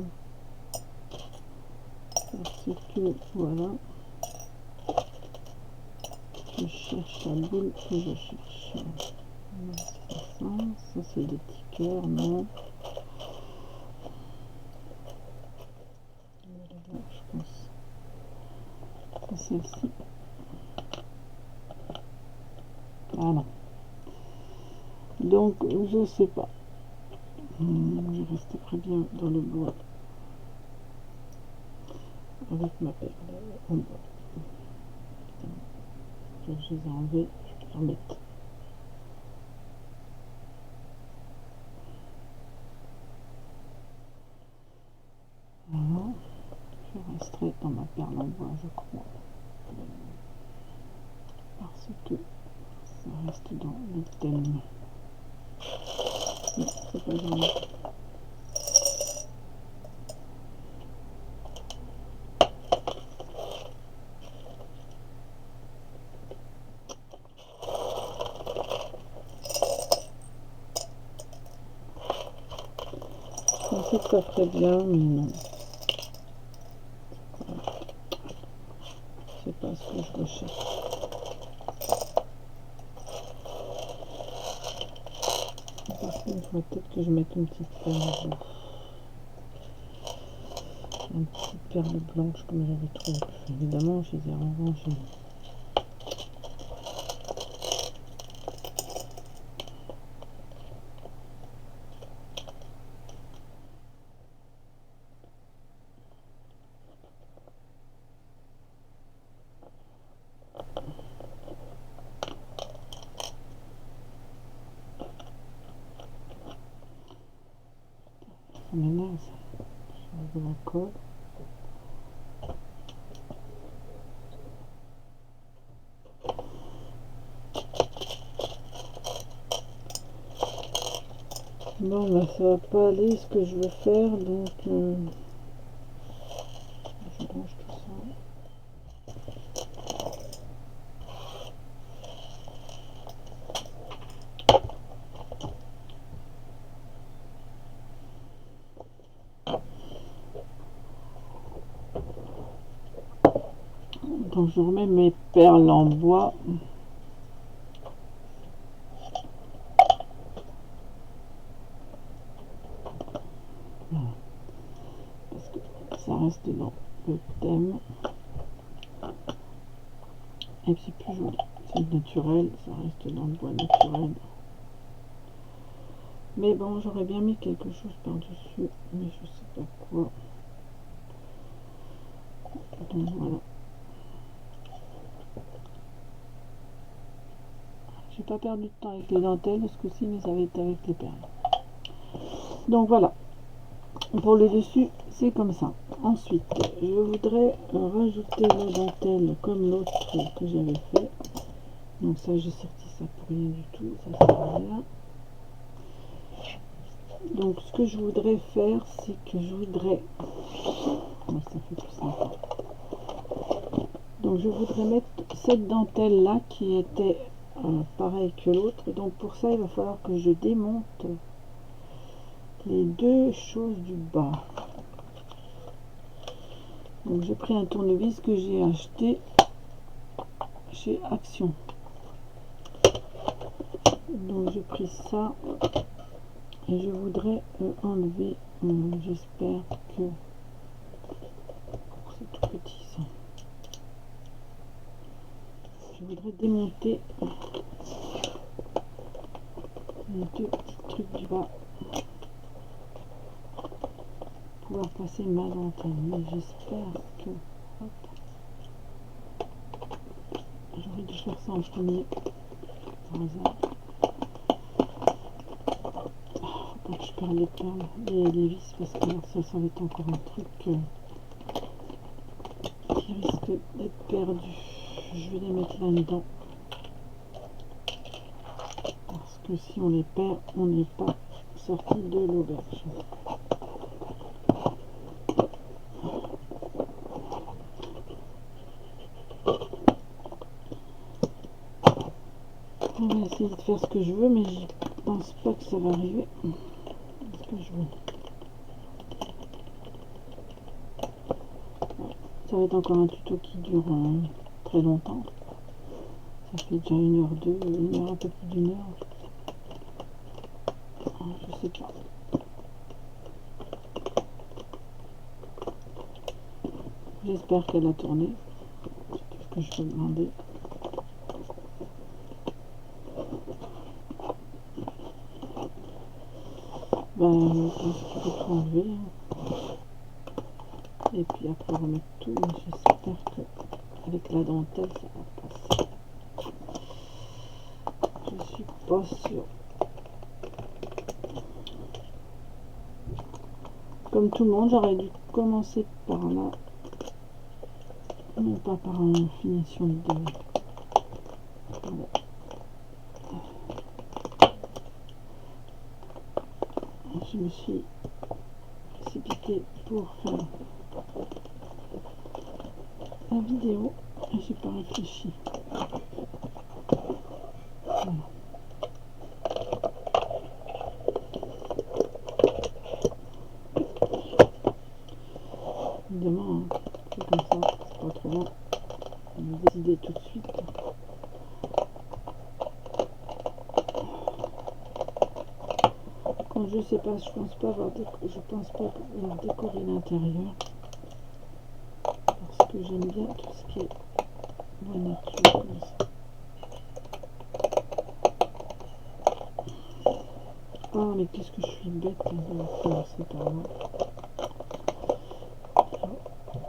Parce que voilà. Je cherche la boule que je cherche. Non, c'est pas ça. Ça c'est des tickers, non. Voilà, je pense. C'est celle-ci. Ah non. Donc je sais pas. Je reste très bien dans le bois avec ma perle en bois. Je les ai enlevés, je vais les remettre. Voilà. Je resterai dans ma perle en bois, je crois. Parce que ça reste dans le thème. Non, c'est pas grave. Je pensais que ça ferait bien, mais non. C'est pas ce que je recherche. Par contre, il faudrait peut-être que je mette une petite perle. Une petite perle blanche comme j'avais trouvé. Évidemment, je les ai rangées. Ça m'énerve ça. Je de la colle. Bon, bah, ça va pas aller ce que je veux faire, donc je range tout ça. Donc je remets mes perles en bois. ça reste dans le thème. Et puis c'est plus joli, c'est naturel, ça reste dans le bois naturel. Mais bon, j'aurais bien mis quelque chose par-dessus, mais je sais pas quoi. Donc voilà. J'ai pas perdu de temps avec les dentelles ce coup-ci, mais ça va être avec les perles. Donc voilà. Pour le dessus, c'est comme ça. Ensuite, je voudrais rajouter la dentelle comme l'autre que j'avais fait. Donc ça, j'ai sorti ça pour rien du tout. Ça sert à rien. Donc ce que je voudrais faire, c'est que je voudrais... Ouais, ça fait plus sympa. Donc je voudrais mettre cette dentelle là qui était pareille que l'autre. Donc pour ça, il va falloir que je démonte les deux choses du bas. Donc j'ai pris un tournevis que j'ai acheté chez Action. Donc j'ai pris ça et je voudrais enlever, j'espère que c'est tout petit ça. Je voudrais démonter les deux petits trucs du bas, pouvoir passer ma dentelle, mais j'espère que j'aurais dû faire ça en premier par hasard. Faut pas que je perde les perles et les vis parce que ça va être encore un truc qui risque d'être perdu. Je vais les mettre là-dedans parce que si on les perd, on n'est pas sorti de l'auberge. On va essayer de faire ce que je veux, mais je pense pas que ça va arriver. Ce que je veux. Ça va être encore un tuto qui dure très longtemps. Ça fait déjà 1h02, 1h, un peu plus d'1 heure. Je sais pas. J'espère qu'elle a tourné. C'est tout ce que je peux demander. Ben, je pense qu'il faut tout enlever. Et puis après remettre tout. J'espère que avec la dentelle ça va passer. Je suis pas sûre. Comme tout le monde, j'aurais dû commencer par là. Non pas par une finition de... Voilà. Je me suis précipitée pour faire la vidéo et j'ai pas réfléchi. Voilà. Évidemment, hein, c'est comme ça, c'est pas trop long. On va décider tout de suite. Quand je sais pas, je pense pas avoir décoré l'intérieur parce que j'aime bien tout ce qui est bois nature comme ça. Ah mais qu'est-ce que je suis bête de commencer par là.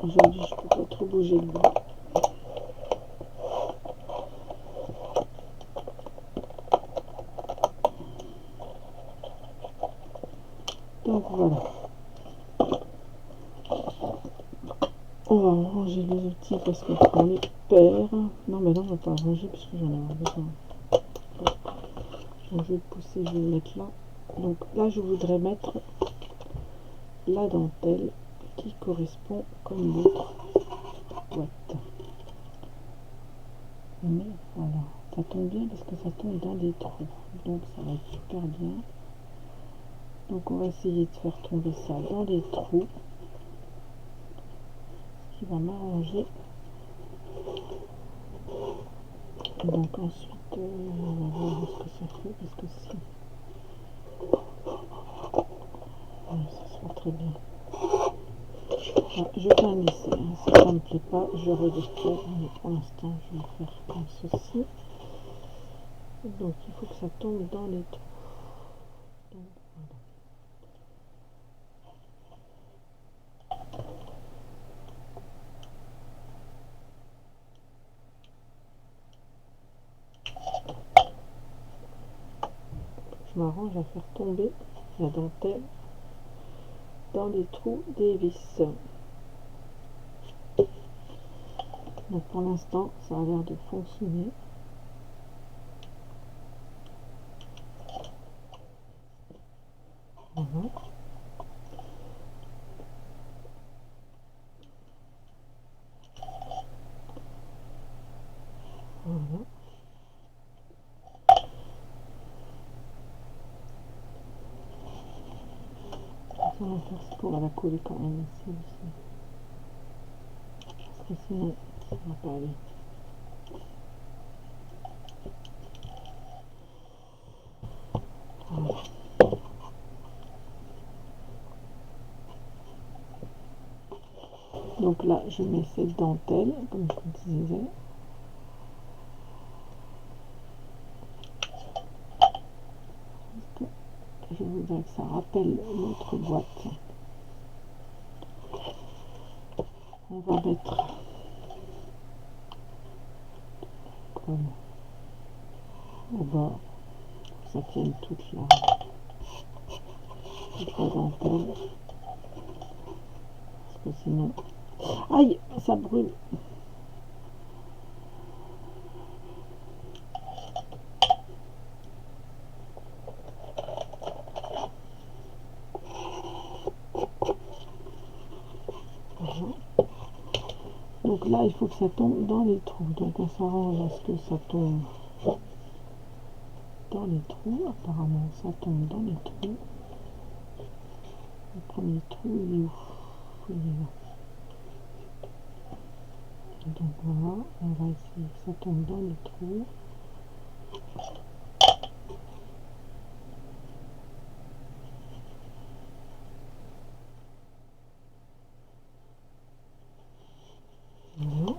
Aujourd'hui je peux pas trop bouger le bois. Donc voilà. On va ranger les outils parce qu'on les perd. Non mais non on va pas ranger parce que j'en ai besoin. Donc je vais le pousser, je vais le mettre là. Donc là je voudrais mettre la dentelle qui correspond comme l'autre boîte. Mais voilà, ça tombe bien parce que ça tombe dans des trous. Donc ça va être super bien. Donc on va essayer de faire tomber ça dans les trous. Ce qui va m'arranger. Donc ensuite, on va voir ce que ça fait parce que si... Ouais, ça se fait très bien. Je fais un essai, hein. Si ça ne me plaît pas, je redéfais, mais pour l'instant, je vais faire comme ceci. Donc, il faut que ça tombe dans les trous. Donc, voilà. Je m'arrange à faire tomber la dentelle dans les trous des vis. Donc pour l'instant, ça a l'air de fonctionner. Voilà. Voilà. Ce qu'on va faire, c'est qu'on va la coller quand même ici aussi. Parce que sinon, ça ne va pas aller. Voilà. Donc là, je mets cette dentelle, comme je vous disais. Je voudrais que ça rappelle l'autre boîte. On va mettre comme au bas, que ça tienne toute la dentelle. Parce que sinon... Aïe, ça brûle. Voilà. Donc là, il faut que ça tombe dans les trous. Donc on s'arrange à ce que ça tombe dans les trous. Apparemment, ça tombe dans les trous. Le premier trou, il est où? Il est là. Donc voilà, on va essayer que ça tombe dans les trous. Voilà.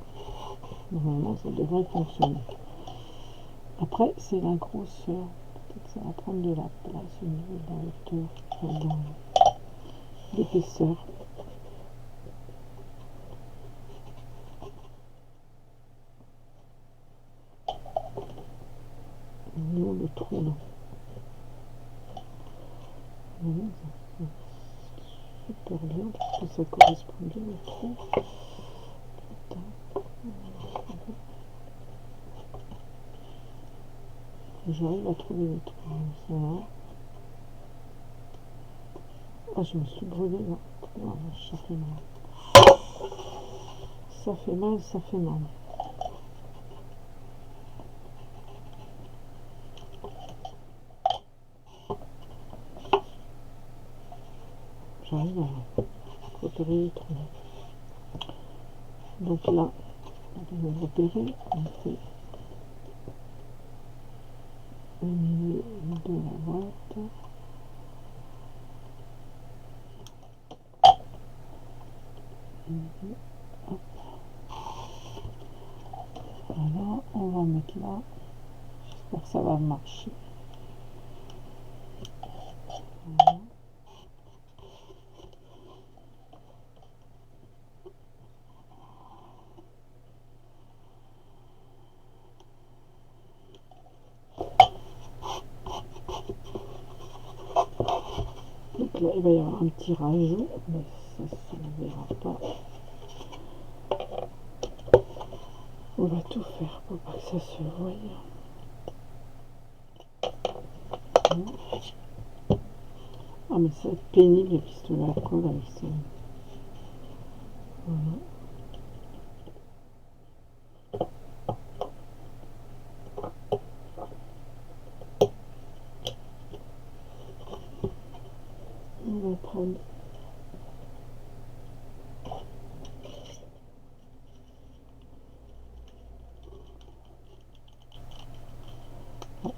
Normalement, ça devrait fonctionner. Après, c'est la grosseur. Peut-être que ça va prendre de la place au niveau de la hauteur, dans l'épaisseur. Non, le trou, là. Voilà, ça super bien, parce que ça correspond bien au trou. J'arrive à trouver les trous. Ça va. Ah, je me suis brûlée là. Oh, ça fait mal. Ça fait mal, ça fait mal. J'arrive à repérer les trous. Donc là, on va repérer. On fait le milieu de la boîte. Hop. Voilà, on va mettre là. J'espère que ça va marcher. Voilà. Donc là, il va y avoir un petit rajout, mais ça se verra pas. On va tout faire pour pas que ça se voie. Ah, mais ça va être pénible les pistolets à colle avec ça. Voilà. On va prendre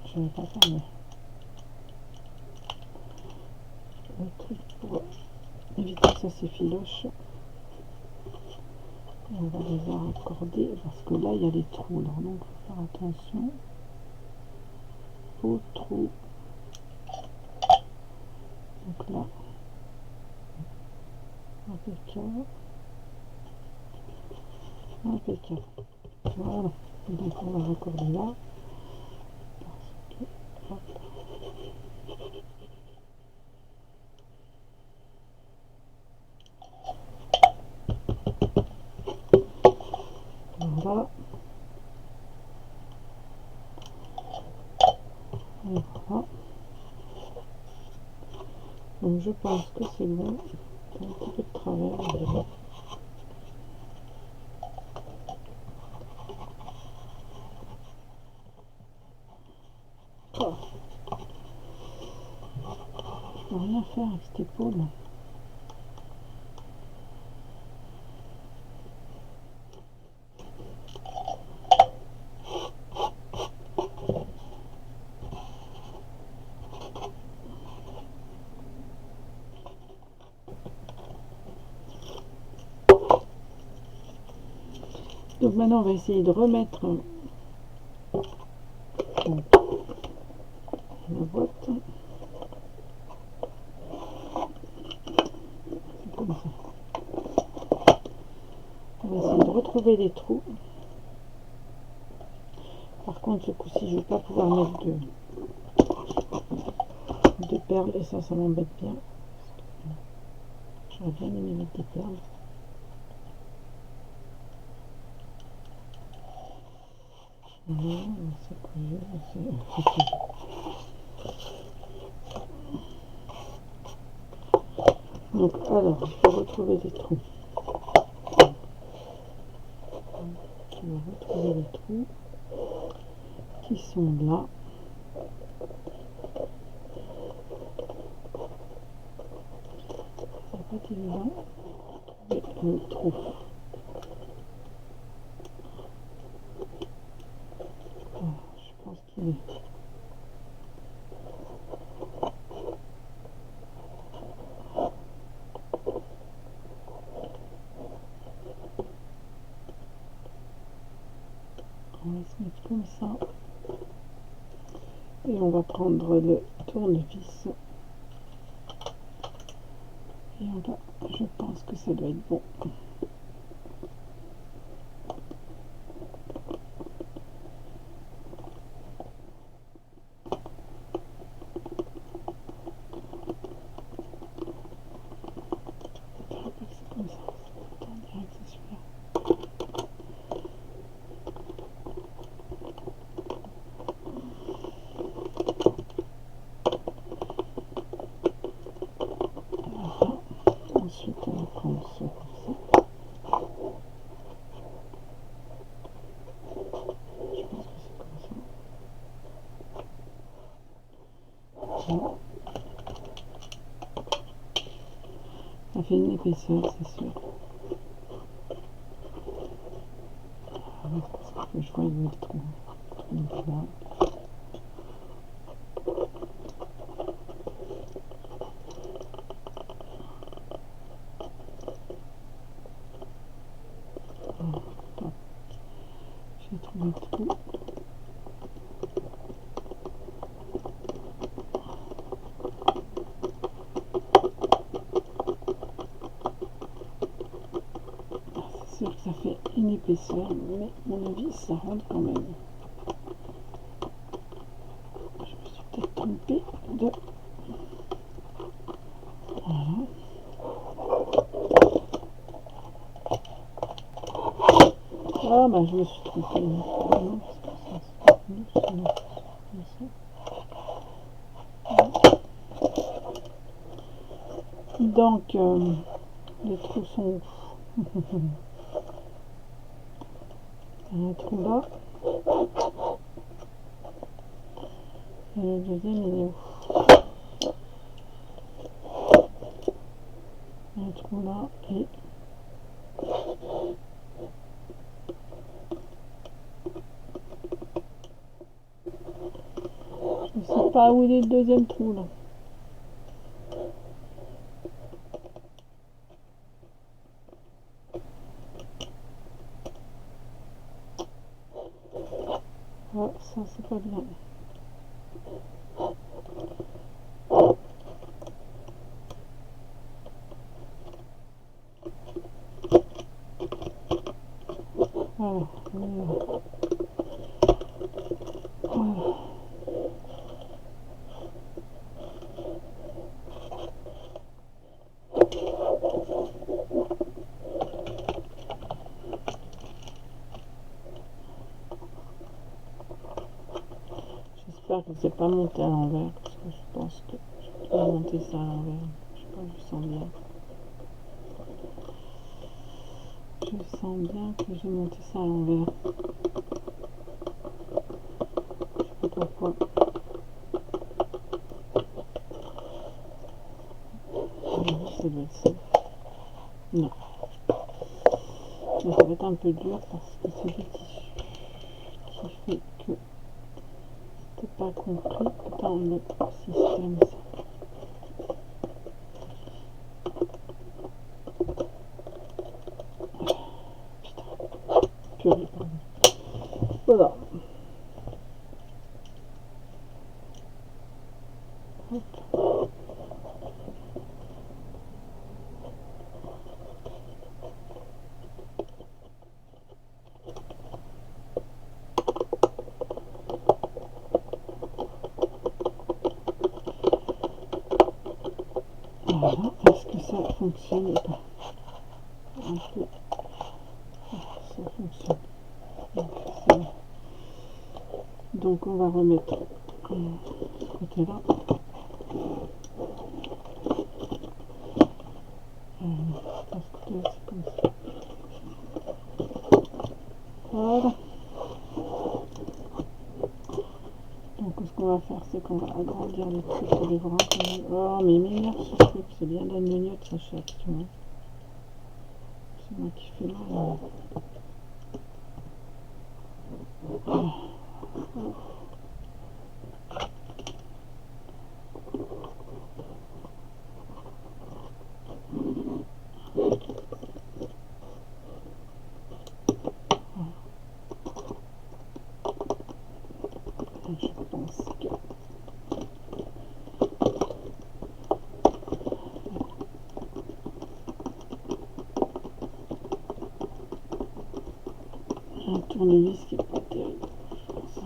je vais pas faire le truc pour éviter que ça s'effiloche. On va les raccorder parce que là il y a les trous, alors donc il faut faire attention aux trous. Donc là, impeccable, impeccable. Voilà, donc on va raccorder là. Parce que, hop. Voilà. Et voilà. Donc je pense que c'est bon. Un petit peu de travers. Oh. Je peux rien faire avec cette épaule. Donc maintenant on va essayer de remettre la boîte. Comme ça. On va essayer de retrouver les trous. Par contre ce coup-ci je ne vais pas pouvoir mettre de perles et ça m'embête bien. J'aurais bien aimé mettre des perles. Non, c'est cousu, donc alors, je vais retrouver les trous. Je vais retrouver les trous qui sont là. Ça va pas être évident. Trouver le trou. Alors, je pense qu'il est. On va se mettre comme ça. Et on va prendre le tournevis. Et on va, je pense que ça doit être bon. C'est comme ça. On dirait que c'est celui-là. Voilà. Ensuite, on va prendre ça comme ça. Je pense que c'est comme ça. Voilà. Ça fait une épaisseur, c'est sûr. Parce que je vois où est le trou. Donc là. J'ai trouvé le trou. C'est sûr que ça fait une épaisseur, mais à mon avis, ça rentre quand même. Je me suis peut-être trompée de... Voilà. Ah bah je me suis trompée. Non, parce que ça, non. Donc, les trous sont... un trou là. Et le deuxième, il est où? Un trou là et... je ne sais pas où il est le deuxième trou là. ça c'est pas bien. Voilà. Voilà. J'espère que c'est pas monté à l'envers, parce que je pense que je peux monter ça à l'envers. Je sais pas, je sens bien. Je sens bien que j'ai monté ça à l'envers. Je sais pas pourquoi. Ça doit être ça. Non. Mais ça va être un peu dur parce que c'est du tissu qui fait que c'était pas compris dans le système. Ça. Purée, pardon. Voilà. Hop. Voilà. Est-ce que ça fonctionne ou pas? Un peu. Ça fonctionne. Donc on va remettre ce côté-là. Ce côté-là, c'est comme ça. Voilà. Donc ce qu'on va faire, c'est qu'on va agrandir les trucs sur les bras. Oh, mais m'énerve ce truc, c'est bien de la gnognotte, ça chatte, tu vois. C'est moi qui fais mal. Je pense que un tournevis qui est pas terrible. Ça.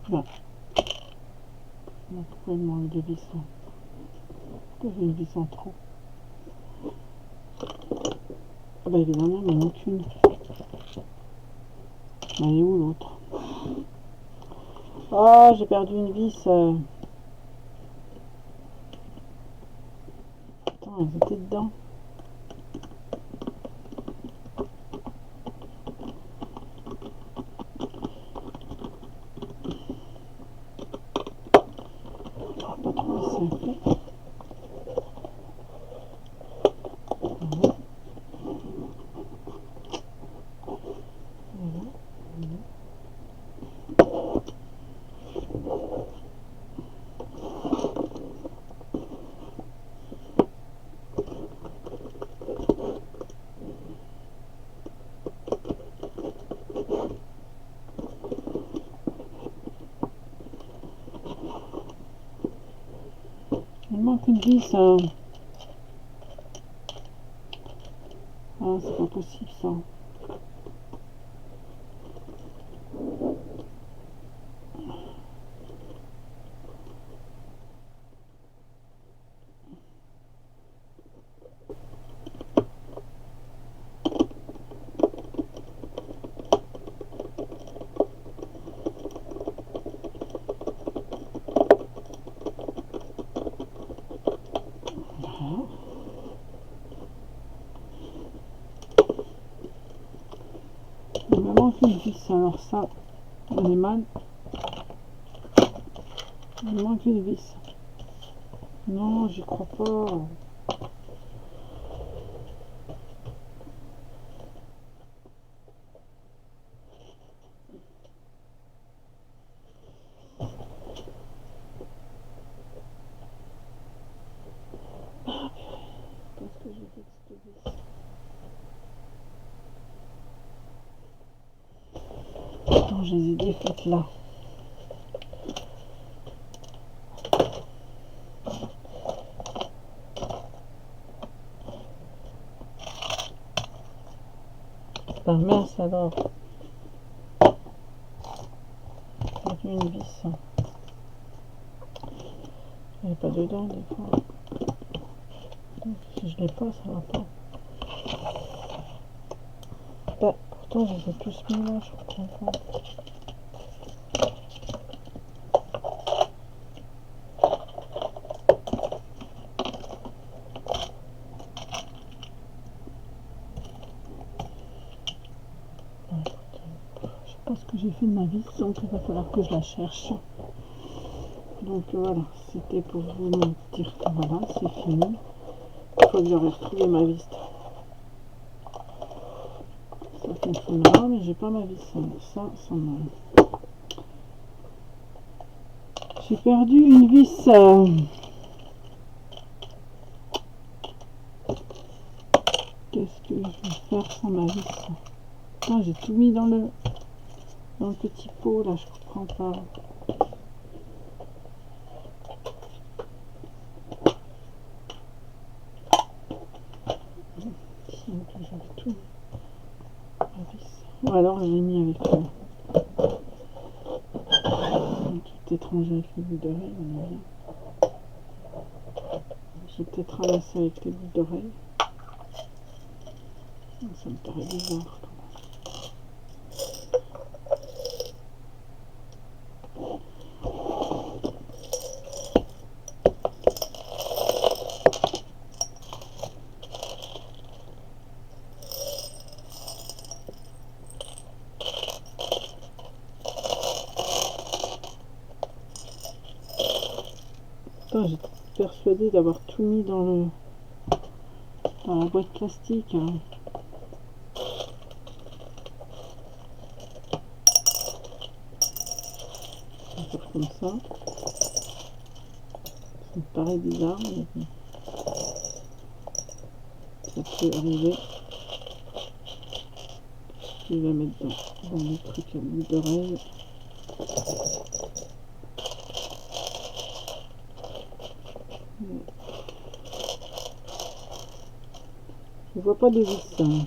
Voilà. Pourquoi il manque de vis là? Pourquoi j'ai une vis en trop? Ah bah évidemment, il m'en manque une. Elle est où l'autre? Oh, j'ai perdu une vis. Attends, elles étaient dedans. Oh, pas trop visser. Voilà. Voilà. Il manque une vis. Ah, c'est pas possible ça. Voilà. Il me manque une vis. Alors ça, on est mal. Il me manque une vis. Non, j'y crois pas. Alors je les ai défaites là. Ben mince alors. J'ai une vis. Il n'y a pas dedans des fois. Si je l'ai pas, ça va pas. Bah, pourtant je les ai tous mis là, je comprends pas. Je sais pas ce que j'ai fait de ma vis, donc il va falloir que je la cherche. Donc voilà, c'était pour vous dire que voilà, c'est fini. Une fois que j'aurai retrouvé ma vis, ça fonctionnera, mais j'ai pas ma vis. Ça me... J'ai perdu une vis. Qu'est-ce que je vais faire sans ma vis? Ah, j'ai tout mis dans le petit pot là, je comprends pas. J'avais tout mis. Ma vis. Ou alors je l'ai mis avec tout étranger avec les boucles d'oreilles, on est bien. Je vais peut-être ramasser avec les boucles d'oreilles. Ça me paraît bizarre. J'étais persuadée d'avoir tout mis dans la boîte plastique. Hein. On va faire comme ça. Ça me paraît bizarre, mais ça peut arriver. Je vais la mettre dans le truc à bout d'oreille. Je vois pas de vis. Hein.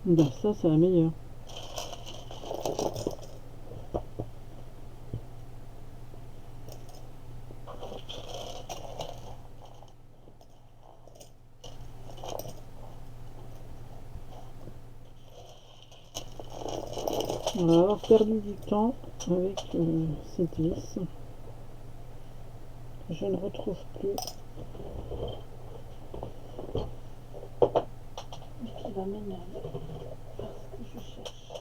Ben ça c'est la meilleure. On va avoir perdu du temps avec cette vis. Je ne retrouve plus. Et qui va m'énerver parce que je cherche.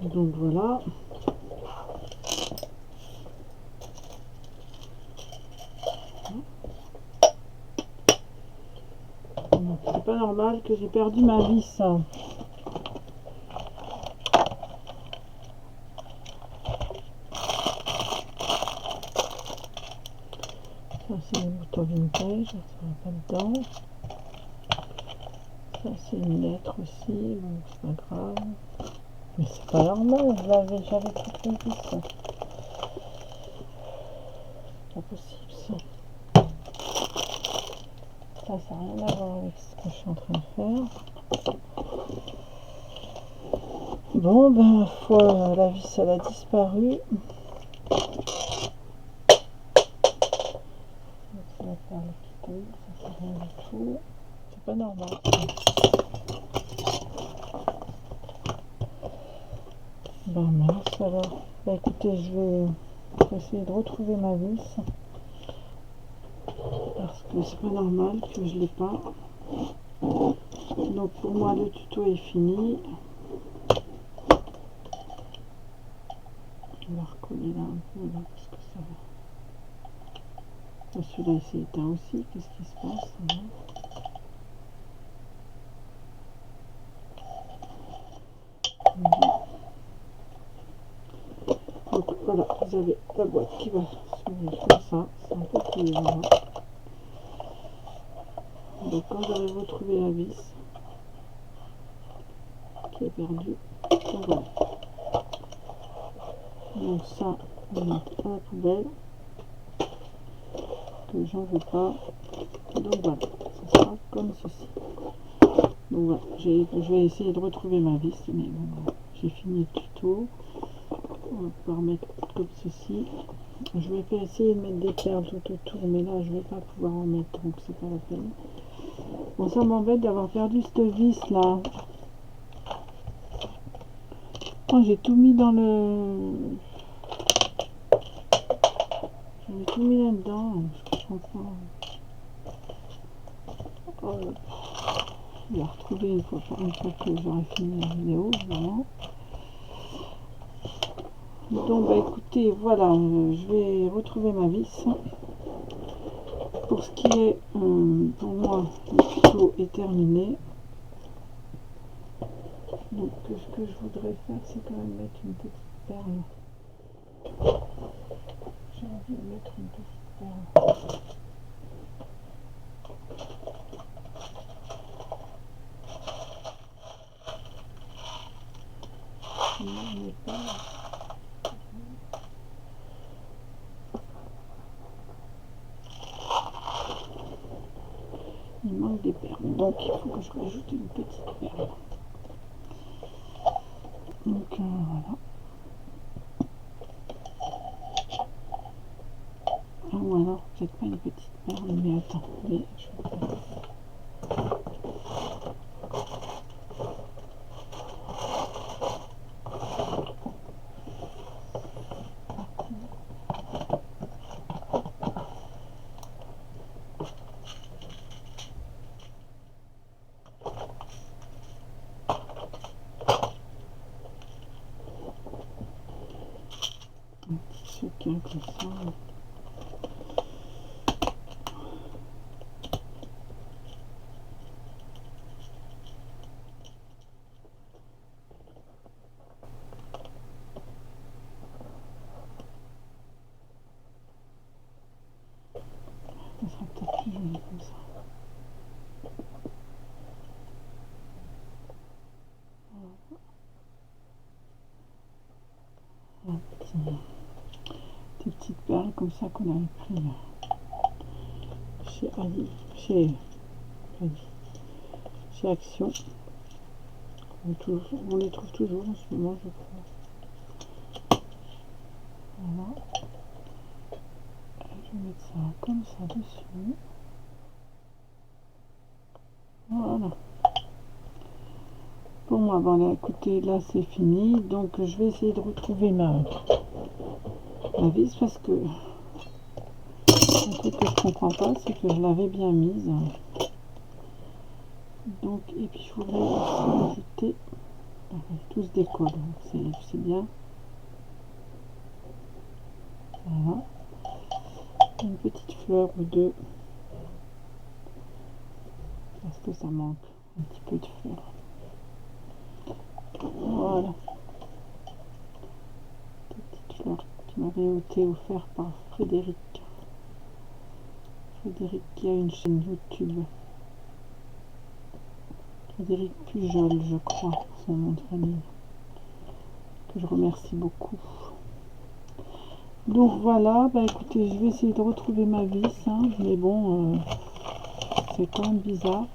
Donc voilà. C'est pas normal que j'ai perdu ma vis. Ça c'est le bouton vintage, ça va pas dedans. Ça c'est une lettre aussi, donc c'est pas grave. Mais c'est pas normal, j'avais toutes les vis. C'est pas possible ça. Ça n'a rien à voir avec ce que je suis en train de faire. Bon, ben, ma foi, la vis, elle a disparu. Ça va faire le piton, ça fait rien du tout. C'est pas normal. Ben mince alors. Ben écoutez, je vais essayer de retrouver ma vis. Parce que c'est pas normal que je l'ai pas. Donc pour moi le tuto est fini. On va recoller là un peu là parce que ça va. Celui-là il s'est éteint aussi. Qu'est-ce qui se passe là? vous avez la boîte qui va s'ouvrir comme ça, c'est un peu plus voilà. Donc quand j'aurai retrouvé la vis qui est perdue, donc voilà. Donc ça, on va mettre à la poubelle, que j'en veux pas. Donc voilà, ça sera comme ceci. Donc voilà, je vais essayer de retrouver ma vis, mais bon, voilà, j'ai fini le tuto. On va pouvoir mettre comme ceci. Je vais essayer de mettre des perles tout autour, mais là je vais pas pouvoir en mettre, donc c'est pas la peine. Bon, ça m'embête d'avoir perdu cette vis là. Oh, j'ai tout mis dans le... J'avais tout mis là-dedans, je comprends pas. Oh, je vais la retrouver une fois que j'aurai fini la vidéo, évidemment. Donc, bah écoutez, voilà, je vais retrouver ma vis. Pour ce qui est, pour moi, le tuto est terminé. Donc, ce que je voudrais faire, c'est quand même mettre une petite perle. J'ai envie de mettre une petite perle. Il manque des perles, donc il faut que je rajoute une petite perle. Donc voilà. Ah, ou alors peut-être pas une petite perle, mais attends, mais je vais faire. Un petit soutien comme ça. Ça sera peut-être plus joli comme ça. Voilà. Des petites perles comme ça qu'on avait pris chez Ali, chez Action. On les trouve toujours en ce moment, je crois. Voilà. Je vais mettre ça comme ça dessus. Voilà. Pour moi, bon là, écoutez, là c'est fini. Donc je vais essayer de retrouver ma vis parce que un truc que je comprends pas, c'est que je l'avais bien mise. Donc, et puis je voudrais aussi ajouter, tout se décolle, c'est bien. Voilà. Une petite fleur ou deux. Parce que ça manque un petit peu de fleurs. Voilà. Des petites fleurs qui m'avaient été offertes par Frédéric. Frédéric qui a une chaîne YouTube. Frédéric Pujol, je crois, son nom de famille. Que je remercie beaucoup. Donc voilà, bah écoutez, je vais essayer de retrouver ma vis, hein, mais bon, c'est quand même bizarre.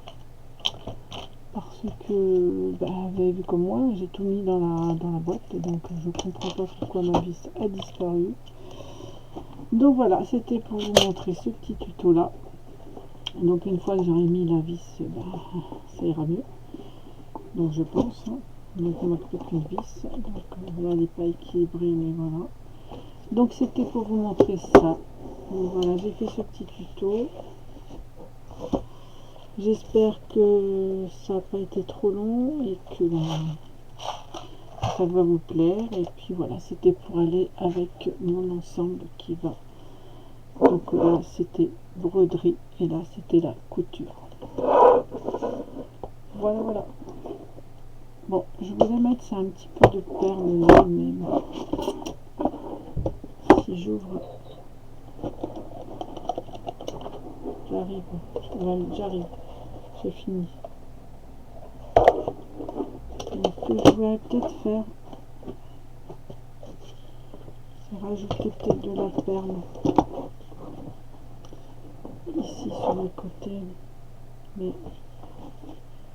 Parce que, bah, vous avez vu comme moi, j'ai tout mis dans la boîte, donc je comprends pas pourquoi ma vis a disparu. Donc voilà, c'était pour vous montrer ce petit tuto là. Donc une fois que j'aurai mis la vis, bah, ça ira mieux. Donc je pense, hein. Donc on a trouvé une vis, donc là elle n'est pas équilibrée, mais voilà. Donc c'était pour vous montrer ça. Donc voilà, j'ai fait ce petit tuto. J'espère que ça n'a pas été trop long et que ça va vous plaire. Et puis voilà, c'était pour aller avec mon ensemble qui va. Donc là c'était broderie et là c'était la couture. Voilà, voilà. Bon, je voulais mettre ça un petit peu de perles là, mais bon, si j'ouvre, j'arrive, j'ai fini. Donc, ce que je vais peut-être faire, c'est rajouter peut-être de la perle ici sur le côté, mais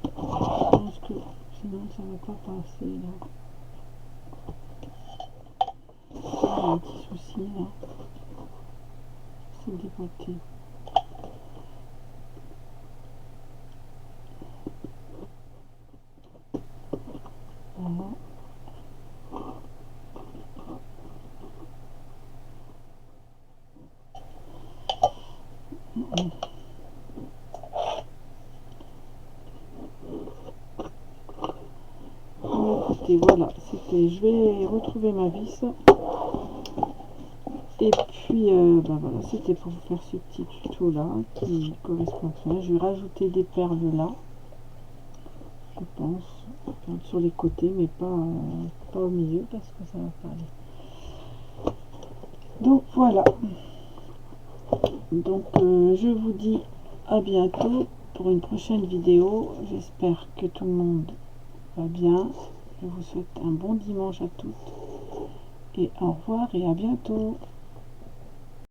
je pense que sinon ça ne va pas passer là. J'ai un petit souci là, c'est déboîté. Voilà. Écoutez, voilà, c'était, je vais retrouver ma vis. Et puis, voilà, c'était pour vous faire ce petit tuto là qui correspond bien. Je vais rajouter des perles là, je pense, sur les côtés, mais pas au milieu parce que ça va pas aller. Donc voilà. Donc je vous dis à bientôt pour une prochaine vidéo. J'espère que tout le monde va bien. Je vous souhaite un bon dimanche à toutes et au revoir et à bientôt.